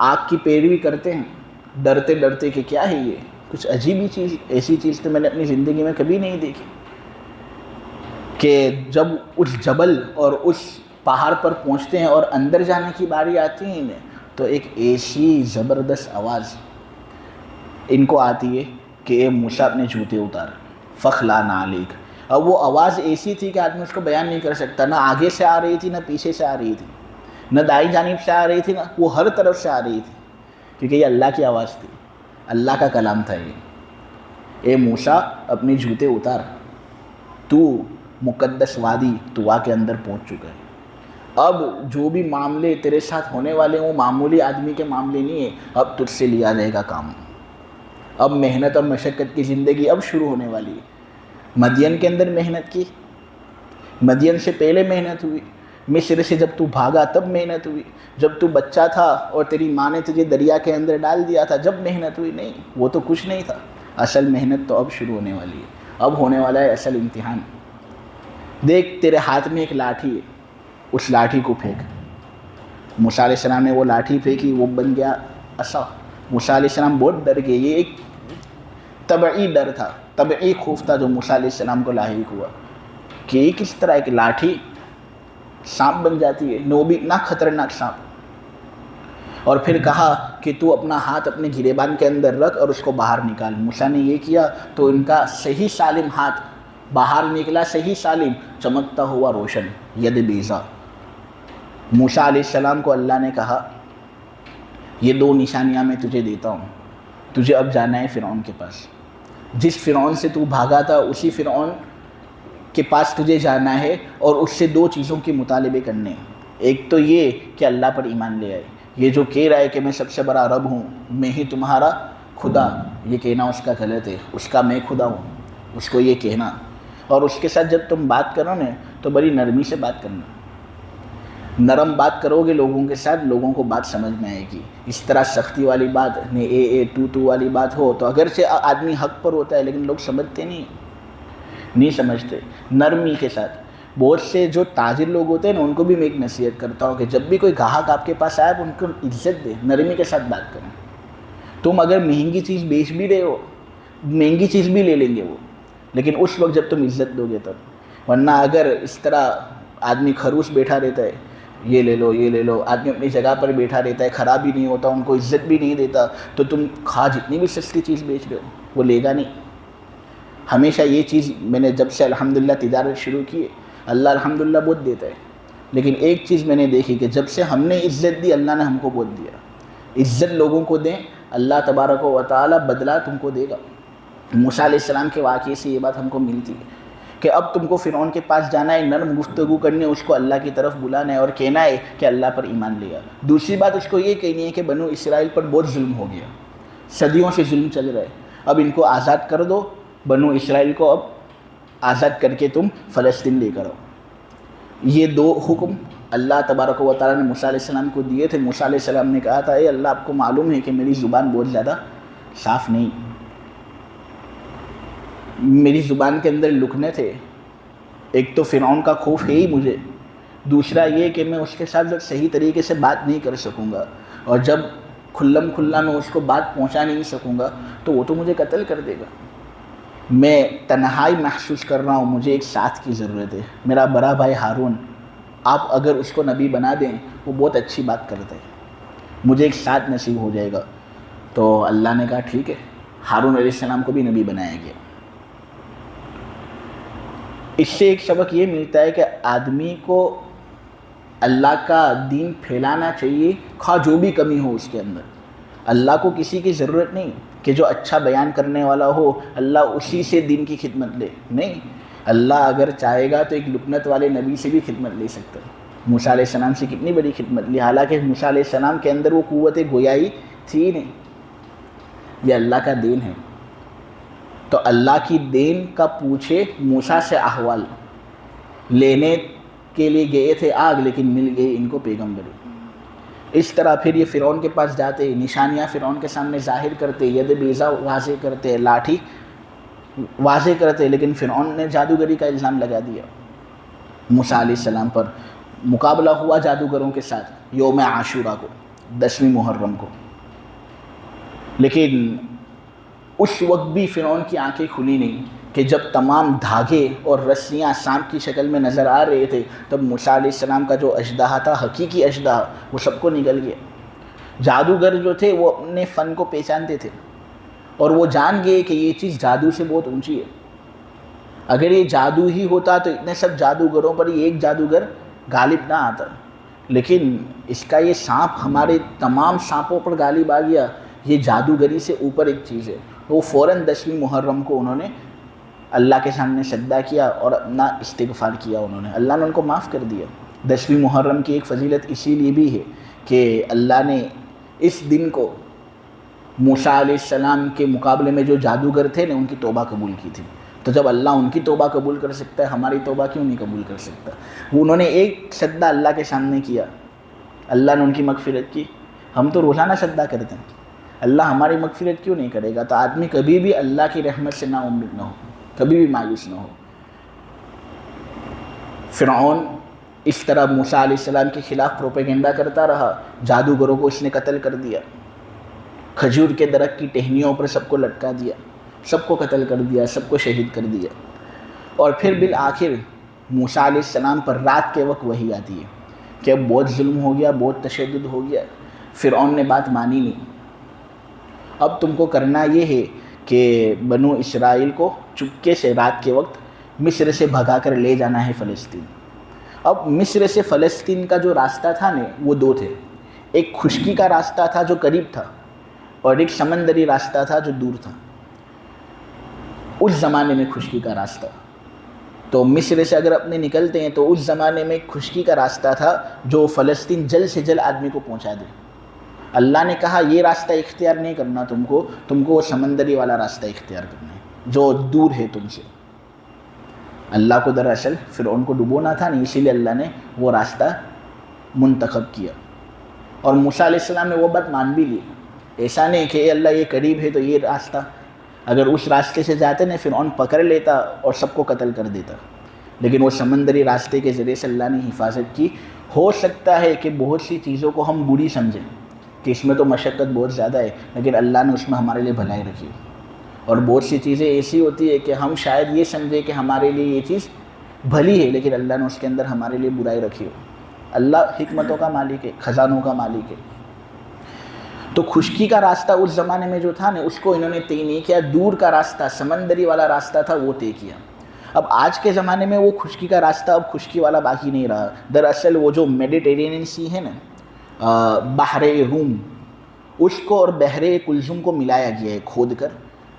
آگ کی پیروی کرتے ہیں ڈرتے ڈرتے کہ کیا ہے یہ، کچھ عجیب ہی چیز، ایسی چیز تو میں نے اپنی زندگی میں کبھی نہیں دیکھی. کہ جب اس جبل اور اس پہاڑ پر پہنچتے ہیں اور اندر جانے کی باری آتی ہے انہیں، تو ایک ایسی زبردست آواز ان کو آتی ہے کہ اے موسیٰ اپنے جوتے اتار، فخلا نعلیک. اب وہ آواز ایسی تھی کہ آدمی اس کو بیان نہیں کر سکتا، نہ آگے سے آ رہی تھی نہ پیچھے سے آ رہی تھی، نہ دائیں جانب سے آ رہی تھی، نہ وہ ہر طرف سے آ رہی تھی، کیونکہ یہ اللہ کی آواز تھی، اللہ کا کلام تھا یہ. اے موسیٰ اپنے جوتے اتار، تو مقدس وادی طویٰ کے اندر پہنچ چکا ہے. اب جو بھی معاملے تیرے ساتھ ہونے والے ہیں وہ معمولی آدمی کے معاملے نہیں ہیں، اب تجھ سے لیا جائے گا کام. اب محنت اور مشقت کی زندگی اب شروع ہونے والی ہے. مدین کے اندر محنت کی، مدین سے پہلے محنت ہوئی، مصر سے جب تو بھاگا تب محنت ہوئی، جب تو بچہ تھا اور تیری ماں نے تجھے دریا کے اندر ڈال دیا تھا جب محنت ہوئی. نہیں، وہ تو کچھ نہیں تھا. اصل محنت تو اب شروع ہونے والی ہے، اب ہونے والا ہے اصل امتحان. دیکھ تیرے ہاتھ میں ایک لاٹھی ہے، اس لاٹھی کو پھینک. موسیٰ علیہ السلام نے وہ لاٹھی پھینکی، وہ بن گیا عصا. موسیٰ علیہ السلام بہت ڈر گئے. یہ ایک طبعی ڈر تھا، طبعی خوف تھا جو موسیٰ علیہ السلام کو لاحق ہوا کہ یہ کس طرح ایک لاٹھی سانپ بن جاتی ہے، وہ بھی اتنا خطرناک سانپ. اور پھر کہا کہ تو اپنا ہاتھ اپنے گریبان کے اندر رکھ اور اس کو باہر نکال. موسیٰ نے یہ کیا تو ان کا صحیح سالم ہاتھ باہر نکلا، صحیح سالم، چمکتا ہوا روشن، ید بیضا. موسیٰ علیہ السلام کو اللہ نے کہا یہ 2 نشانیاں میں تجھے دیتا ہوں، تجھے اب جانا ہے فرعون کے پاس. جس فرعون سے تو بھاگا تھا اسی فرعون کے پاس تجھے جانا ہے اور اس سے 2 چیزوں کے مطالبے کرنے ہیں. ایک تو یہ کہ اللہ پر ایمان لے آئے. یہ جو کہہ رہا ہے کہ میں سب سے بڑا رب ہوں، میں ہی تمہارا خدا، یہ کہنا اس کا غلط ہے. اس کا میں خدا ہوں، اس کو یہ کہنا. اور اس کے ساتھ جب تم بات کرو نا تو بڑی نرمی سے بات کرنا. نرم بات کرو گے لوگوں کے ساتھ، لوگوں کو بات سمجھ میں آئے گی. اس طرح سختی والی بات، اے تو والی بات ہو تو اگرچہ آدمی حق پر ہوتا ہے لیکن لوگ سمجھتے نہیں سمجھتے. نرمی کے ساتھ. بہت سے جو تاجر لوگ ہوتے ہیں نا ان کو بھی میں ایک نصیحت کرتا ہوں کہ جب بھی کوئی گاہک آپ کے پاس آئے ان کو عزت دے، نرمی کے ساتھ بات کریں. تم اگر مہنگی چیز بیچ بھی رہے ہو، مہنگی چیز بھی لے لیں گے وہ، لیکن اس وقت جب تم عزت دو گے تب. ورنہ اگر اس طرح آدمی خروش بیٹھا رہتا ہے، یہ لے لو یہ لے لو، آدمی اپنی جگہ پر بیٹھا رہتا ہے، خراب بھی نہیں ہوتا، ان کو عزت بھی نہیں دیتا، تو تم جتنی بھی سستی چیز بیچ رہے ہو وہ لے گا نہیں. ہمیشہ یہ چیز میں نے جب سے الحمدللہ تجارت شروع کی ہے، اللہ الحمدللہ بہت دیتا ہے، لیکن ایک چیز میں نے دیکھی کہ جب سے ہم نے عزت دی اللہ نے ہم کو بہت دیا. عزت لوگوں کو دیں، اللہ تبارک و تعالی بدلہ تم کو دے گا. موسیٰ علیہ السلام کے واقعے سے یہ بات ہم کو ملتی ہے کہ اب تم کو فرعون کے پاس جانا ہے، نرم گفتگو کرنی ہے، اس کو اللہ کی طرف بلانا ہے اور کہنا ہے کہ اللہ پر ایمان لیا. دوسری بات اس کو یہ کہنی ہے کہ بنو اسرائیل پر بہت ظلم ہو گیا، صدیوں سے ظلم چل رہا ہے، اب ان کو آزاد کر دو، بنو اسرائیل کو اب آزاد کر کے تم فلسطین لے کر آؤ. یہ 2 حکم اللہ تبارک و تعالیٰ نے موسیٰ علیہ السلام کو دیے تھے. موسیٰ علیہ السلام نے کہا تھا اے اللہ آپ کو معلوم ہے کہ میری زبان بہت زیادہ صاف نہیں، میری زبان کے اندر لکنے تھے. ایک تو فرعون کا خوف ہے ہی مجھے، دوسرا یہ کہ میں اس کے ساتھ صحیح طریقے سے بات نہیں کر سکوں گا، اور جب کھلا میں اس کو بات پہنچا نہیں سکوں گا تو وہ تو مجھے قتل کر دے گا. میں تنہائی محسوس کر رہا ہوں، مجھے ایک ساتھ کی ضرورت ہے. میرا بڑا بھائی ہارون، آپ اگر اس کو نبی بنا دیں وہ بہت اچھی بات کرتا ہے، مجھے ایک ساتھ نصیب ہو جائے گا. تو اللہ نے کہا ٹھیک ہے، ہارون علیہ السلام کو بھی نبی بنایا گیا. اس سے ایک سبق یہ ملتا ہے کہ آدمی کو اللہ کا دین پھیلانا چاہیے، خواہ جو بھی کمی ہو اس کے اندر. اللہ کو کسی کی ضرورت نہیں کہ جو اچھا بیان کرنے والا ہو اللہ اسی سے دین کی خدمت لے. نہیں، اللہ اگر چاہے گا تو ایک لکنت والے نبی سے بھی خدمت لے سکتا ہے. موسیٰ علیہ السلام سے کتنی بڑی خدمت لی، حالانکہ موسیٰ علیہ السلام کے اندر وہ قوت گویائی تھی نہیں. یہ اللہ کا دین ہے. تو اللہ کی دین کا پوچھے موسیٰ سے احوال. لینے کے لیے گئے تھے آگ، لیکن مل گئی ان کو پیغمبر. اس طرح پھر یہ فرعون کے پاس جاتے، نشانیاں فرعون کے سامنے ظاہر کرتے، ید بیضا واضح کرتے، لاٹھی واضح کرتے، لیکن فرعون نے جادوگری کا الزام لگا دیا موسیٰ علیہ السلام پر۔ مقابلہ ہوا جادوگروں کے ساتھ یوم عاشورہ کو، 10ویں محرم کو، لیکن اس وقت بھی فرعون کی آنکھیں کھلی نہیں کہ جب تمام دھاگے اور رسیاں سانپ کی شکل میں نظر آ رہے تھے، تب موسیٰ علیہ السلام کا جو اژدہا تھا، حقیقی اژدہا، وہ سب کو نگل گیا۔ جادوگر جو تھے وہ اپنے فن کو پہچانتے تھے اور وہ جان گئے کہ یہ چیز جادو سے بہت اونچی ہے۔ اگر یہ جادو ہی ہوتا تو اتنے سب جادوگروں پر ایک جادوگر غالب نہ آتا، لیکن اس کا یہ سانپ ہمارے تمام سانپوں پر غالب آ گیا، یہ جادوگری سے اوپر ایک چیز ہے۔ وہ فوراً 10ویں محرم کو انہوں نے اللہ کے سامنے سجدہ کیا اور اپنا استغفار کیا، انہوں نے، اللہ نے ان کو معاف کر دیا۔ 10ویں محرم کی ایک فضیلت اسی لیے بھی ہے کہ اللہ نے اس دن کو موسیٰ علیہ السلام کے مقابلے میں جو جادوگر تھے نے ان کی توبہ قبول کی تھی، تو جب اللہ ان کی توبہ قبول کر سکتا ہے، ہماری توبہ کیوں نہیں قبول کر سکتا؟ وہ انہوں نے ایک سجدہ اللہ کے سامنے کیا، اللہ نے ان کی مغفرت کی۔ ہم تو روزانہ سجدہ کرتے ہیں، اللہ ہماری مغفرت کیوں نہیں کرے گا؟ تو آدمی کبھی بھی اللہ کی رحمت سے نا امید نہ ہو، کبھی بھی مایوس نہ ہو۔ فرعون اس طرح موسیٰ علیہ السلام کے خلاف پروپیگنڈا کرتا رہا، جادوگروں کو اس نے قتل کر دیا، کھجور کے درخت کی ٹہنیوں پر سب کو لٹکا دیا، سب کو قتل کر دیا، سب کو شہید کر دیا۔ اور پھر بالآخر موسیٰ علیہ السلام پر رات کے وقت وحی آتی ہے کہ اب بہت ظلم ہو گیا، بہت تشدد ہو گیا، فرعون نے بات مانی نہیں، اب تم کو کرنا یہ ہے کہ بنو اسرائیل کو چپکے سے رات کے وقت مصر سے بھگا کر لے جانا ہے فلسطین۔ اب مصر سے فلسطین کا جو راستہ تھا نا، وہ دو تھے، ایک خشکی کا راستہ تھا جو قریب تھا، اور ایک سمندری راستہ تھا جو دور تھا۔ اس زمانے میں خشکی کا راستہ، تو مصر سے اگر اپنے نکلتے ہیں تو اس زمانے میں خشکی کا راستہ تھا جو فلسطین جلد سے جلد آدمی کو پہنچا دے۔ اللہ نے کہا یہ راستہ اختیار نہیں کرنا تم کو وہ سمندری والا راستہ اختیار کرنا ہے جو دور ہے تم سے۔ اللہ کو دراصل فرعون کو ڈبونا تھا نہیں، اسی لیے اللہ نے وہ راستہ منتخب کیا، اور موسیٰ علیہ السلام نے وہ بات مان بھی لی۔ ایسا نہیں کہ اے اللہ یہ قریب ہے تو یہ راستہ، اگر اس راستے سے جاتے نا فرعون پکڑ لیتا اور سب کو قتل کر دیتا، لیکن وہ سمندری راستے کے ذریعے سے اللہ نے حفاظت کی۔ ہو سکتا ہے کہ بہت سی چیزوں کو ہم بری سمجھیں کہ اس میں تو مشقت بہت زیادہ ہے، لیکن اللہ نے اس میں ہمارے لیے بھلائی رکھی، اور بہت سی چیزیں ایسی ہوتی ہے کہ ہم شاید یہ سمجھیں کہ ہمارے لیے یہ چیز بھلی ہے، لیکن اللہ نے اس کے اندر ہمارے لیے برائی رکھی ہو۔ اللہ حکمتوں کا مالک ہے، خزانوں کا مالک ہے۔ تو خشکی کا راستہ اس زمانے میں جو تھا نا، اس کو انہوں نے طے نہیں کیا، دور کا راستہ سمندری والا راستہ تھا وہ طے کیا۔ اب آج کے زمانے میں وہ خشکی کا راستہ اب خشکی والا باقی نہیں رہا، دراصل وہ جو میڈیٹرینین سی ہے نا، بحر روم، اس کو اور بحر کلزم کو ملایا گیا ہے کھود کر،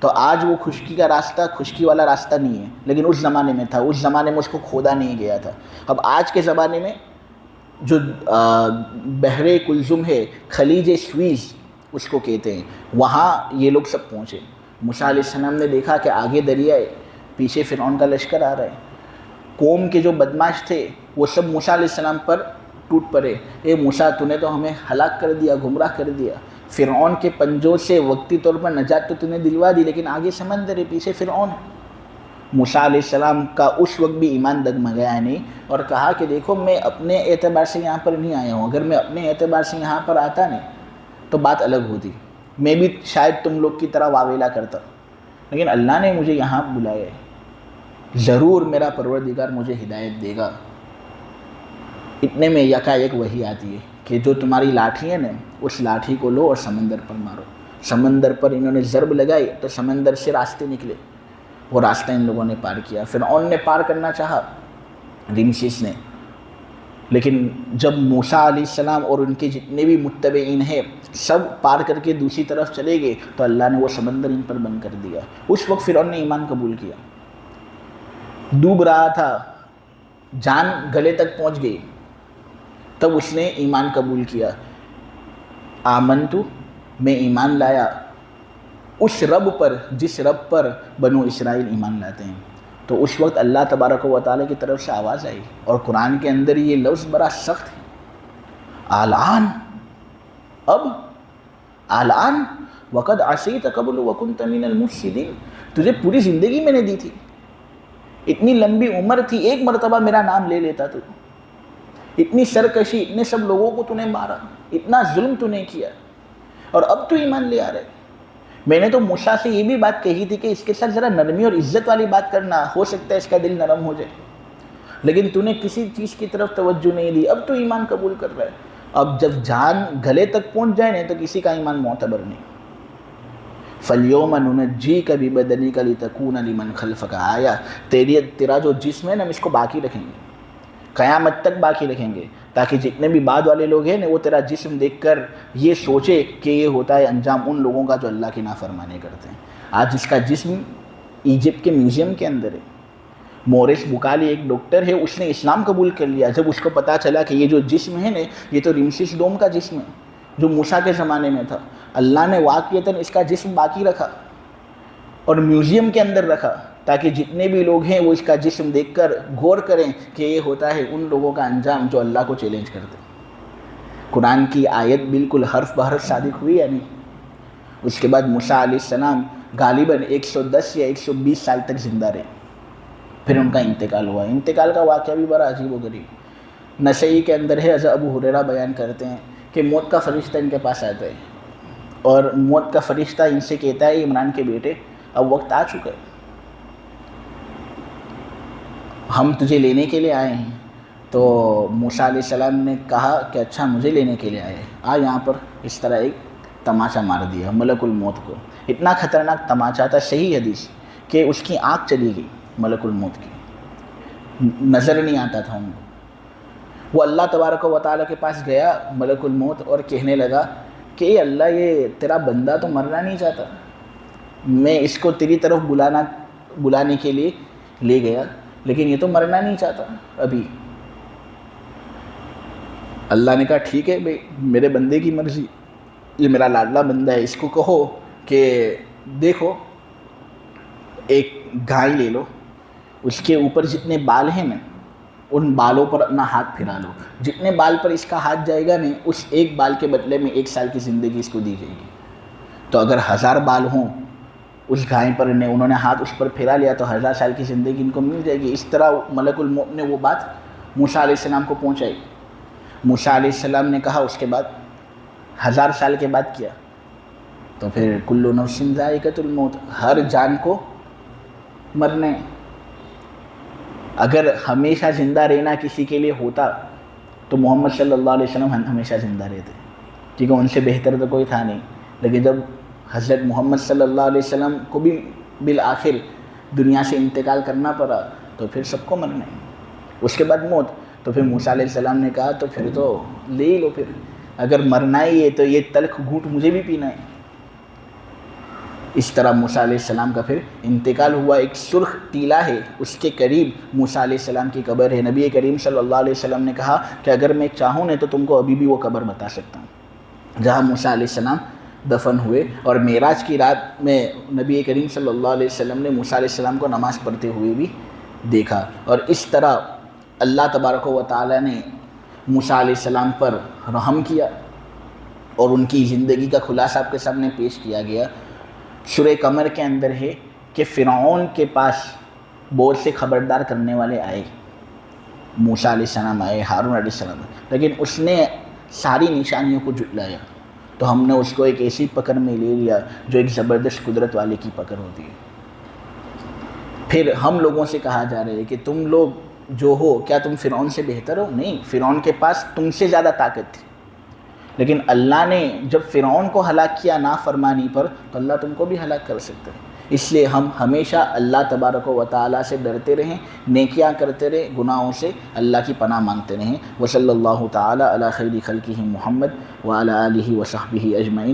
تو آج وہ خشکی کا راستہ خشکی والا راستہ نہیں ہے، لیکن اس زمانے میں تھا، اس زمانے میں اس کو کھودا نہیں گیا تھا۔ اب آج کے زمانے میں جو بحر کلزم ہے، خلیج سویز اس کو کہتے ہیں، وہاں یہ لوگ سب پہنچے۔ موسیٰ علیہ السلام نے دیکھا کہ آگے دریا ہے، پیچھے فرعون کا لشکر آ رہا ہے۔ قوم کے جو بدماش تھے وہ سب موسیٰ علیہ السلام پر ٹوٹ پڑے، اے موسیٰ تو نے تو ہمیں ہلاک کر دیا، گمراہ کر دیا، فرعون کے پنجوں سے وقتی طور پر نجات تو نے دلوا دی، لیکن آگے سمندر ہے، پیچھے فرعون ہے۔ موسیٰ علیہ السلام کا اس وقت بھی ایمان ڈگمگایا نہیں، اور کہا کہ دیکھو میں اپنے اعتبار سے یہاں پر نہیں آیا ہوں، اگر میں اپنے اعتبار سے یہاں پر آتا نہیں تو بات الگ ہوتی، میں بھی شاید تم لوگ کی طرح واویلا کرتا، لیکن اللہ نے مجھے یہاں بلایا ہے، ضرور میرا پروردگار مجھے ہدایت دے گا۔ اتنے میں یکایک وحی آتی ہے کہ جو تمہاری لاٹھی ہے نا، اس لاٹھی کو لو اور سمندر پر مارو۔ سمندر پر انہوں نے ضرب لگائی تو سمندر سے راستے نکلے، وہ راستہ ان لوگوں نے پار کیا۔ فرعون نے پار کرنا چاہا، رمسیس نے، لیکن جب موسیٰ علیہ السلام اور ان کے جتنے بھی متبعین ہیں سب پار کر کے دوسری طرف چلے گئے تو اللہ نے وہ سمندر ان پر بند کر دیا۔ اس وقت فرعون نے ایمان قبول کیا، ڈوب رہا تھا، جان گلے تک پہنچ گئی، تب اس نے ایمان قبول کیا۔ آمنتو، میں ایمان لایا اس رب پر جس رب پر بنو اسرائیل ایمان لاتے ہیں۔ تو اس وقت اللہ تبارک و تعالیٰ کی طرف سے آواز آئی، اور قرآن کے اندر یہ لفظ بڑا سخت ہے، آلان اب الان وقد عصیت قبل وکنت من المفسدین، تجھے پوری زندگی میں نے دی تھی، اتنی لمبی عمر تھی، ایک مرتبہ میرا نام لے لیتا تو، اتنی سرکشی، اتنے سب لوگوں کو تو نے مارا، اتنا ظلم تو نے کیا، اور اب تو ایمان لے آ رہے۔ میں نے تو موسیٰ سے یہ بھی بات کہی تھی کہ اس کے ساتھ ذرا نرمی اور عزت والی بات کرنا، ہو سکتا ہے اس کا دل نرم ہو جائے، لیکن تو نے کسی چیز کی طرف توجہ نہیں دی، اب تو ایمان قبول کر رہا ہے۔ اب جب جان گلے تک پہنچ جائے نہیں تو کسی کا ایمان معتبر نہیں۔ فَالْيَوْمَ نُنَجِّيكَ بِبَدَنِكَ لِتَكُونَ لِمَنْ خَلْفَكَ آیَةً، تیرا جو جسم ہے نا ہم اس کو باقی رکھیں گے، قیامت تک باقی رکھیں گے، تاکہ جتنے بھی بعد والے لوگ ہیں نا وہ تیرا جسم دیکھ کر یہ سوچے کہ یہ ہوتا ہے انجام ان لوگوں کا جو اللہ کی نافرمانی کرتے ہیں۔ آج اس کا جسم ایجپٹ کے میوزیم کے اندر ہے۔ مورس بکالی ایک ڈاکٹر ہے، اس نے اسلام قبول کر لیا جب اس کو پتہ چلا کہ یہ جو جسم ہے نا یہ تو رمسیس ڈوم کا جسم ہے جو موسیٰ کے زمانے میں تھا۔ اللہ نے واقعتاً اس کا جسم باقی رکھا اور میوزیم کے اندر رکھا، تاکہ جتنے بھی لوگ ہیں وہ اس کا جسم دیکھ کر غور کریں کہ یہ ہوتا ہے ان لوگوں کا انجام جو اللہ کو چیلنج کرتے ہیں۔ قرآن کی آیت بالکل حرف بحرف صادق ہوئی یا نہیں؟ اس کے بعد موسیٰ علیہ السلام غالباً 110 یا 120 سال تک زندہ رہے، پھر ان کا انتقال ہوا۔ انتقال کا واقعہ بھی بڑا عجیب و غریب نسائی کے اندر ہے۔ حضرت ابو ہریرہ بیان کرتے ہیں کہ موت کا فرشتہ ان کے پاس آتا ہے اور موت کا فرشتہ ان سے کہتا ہے عمران کے بیٹے اب وقت آ چکا ہے، ہم تجھے لینے کے لیے آئے ہیں۔ تو موسیٰ علیہ السلام نے کہا کہ اچھا مجھے لینے کے لیے آئے ہیں، یہاں پر اس طرح ایک تماچا مار دیا ملک الموت کو۔ اتنا خطرناک تماچا تھا، صحیح حدیث، کہ اس کی آنکھ چلی گئی ملک الموت کی، نظر نہیں آتا تھا ان کو۔ وہ اللہ تبارک و تعالیٰ کے پاس گیا ملک الموت اور کہنے لگا کہ اے اللہ یہ تیرا بندہ تو مرنا نہیں چاہتا، میں اس کو تیری طرف بلانے کے لیے لے گیا لیکن یہ تو مرنا نہیں چاہتا ابھی۔ اللہ نے کہا ٹھیک ہے بھائی، میرے بندے کی مرضی، یہ میرا لاڈلا بندہ ہے، اس کو کہو کہ دیکھو ایک گائے لے لو، اس کے اوپر جتنے بال ہیں نا ان بالوں پر اپنا ہاتھ پھرا لو، جتنے بال پر اس کا ہاتھ جائے گا نہیں اس ایک بال کے بدلے میں 1 سال کی زندگی اس کو دی جائے گی۔ تو اگر 1000 بال ہوں اس گائے پر انہوں نے ہاتھ اس پر پھیرا لیا تو 1000 سال کی زندگی ان کو مل جائے گی۔ اس طرح ملک الموت نے وہ بات موسیٰ علیہ السلام کو پہنچائی۔ موسیٰ علیہ السلام نے کہا اس کے بعد 1000 سال کے بعد کیا؟ تو پھر کل نفس ذائقۃ الموت، ہر جان کو مرنا ہے۔ اگر ہمیشہ زندہ رہنا کسی کے لیے ہوتا تو محمد صلی اللہ علیہ وسلم ہمیشہ زندہ رہتے، کیونکہ ان سے بہتر تو کوئی تھا نہیں۔ لیکن جب حضرت محمد صلی اللہ علیہ وسلم کو بھی بالآخر دنیا سے انتقال کرنا پڑا تو پھر سب کو مرنا ہے۔ اس کے بعد موت، تو پھر موسیٰ علیہ السلام نے کہا تو پھر تو لے ہی لو، پھر اگر مرنا ہی ہے تو یہ تلخ گھونٹ مجھے بھی پینا ہے۔ اس طرح موسیٰ علیہ السلام کا پھر انتقال ہوا۔ ایک سرخ ٹیلا ہے اس کے قریب موسیٰ علیہ السلام کی قبر ہے۔ نبی کریم صلی اللہ علیہ وسلم نے کہا کہ اگر میں چاہوں نے تو تم کو ابھی بھی وہ قبر بتا سکتا ہوں جہاں موسیٰ علیہ السلام دفن ہوئے۔ اور معراج کی رات میں نبی کریم صلی اللہ علیہ وسلم نے موسیٰ علیہ السلام کو نماز پڑھتے ہوئے بھی دیکھا۔ اور اس طرح اللہ تبارک و تعالیٰ نے موسیٰ علیہ السلام پر رحم کیا اور ان کی زندگی کا خلاصہ آپ کے سامنے پیش کیا گیا۔ سورہ قمر کے اندر ہے کہ فرعون کے پاس بہت سے خبردار کرنے والے آئے، موسیٰ علیہ السلام آئے، ہارون علیہ السلام آئے، لیکن اس نے ساری نشانیوں کو جھٹلایا۔ تو ہم نے اس کو ایک ایسی پکڑ میں لے لیا جو ایک زبردست قدرت والے کی پکڑ ہوتی ہے۔ پھر ہم لوگوں سے کہا جا رہا ہے کہ تم لوگ جو ہو کیا تم فرعون سے بہتر ہو؟ نہیں، فرعون کے پاس تم سے زیادہ طاقت تھی، لیکن اللہ نے جب فرعون کو ہلاک کیا نافرمانی پر تو اللہ تم کو بھی ہلاک کر سکتا ہے۔ اس لیے ہم ہمیشہ اللہ تبارک و تعالیٰ سے ڈرتے رہیں، نیکیاں کرتے رہیں، گناہوں سے اللہ کی پناہ مانگتے رہیں۔ وصلی اللہ تعالیٰ علی خیر خلقہ محمد وعلی آلہ وصحبہ اجمعین۔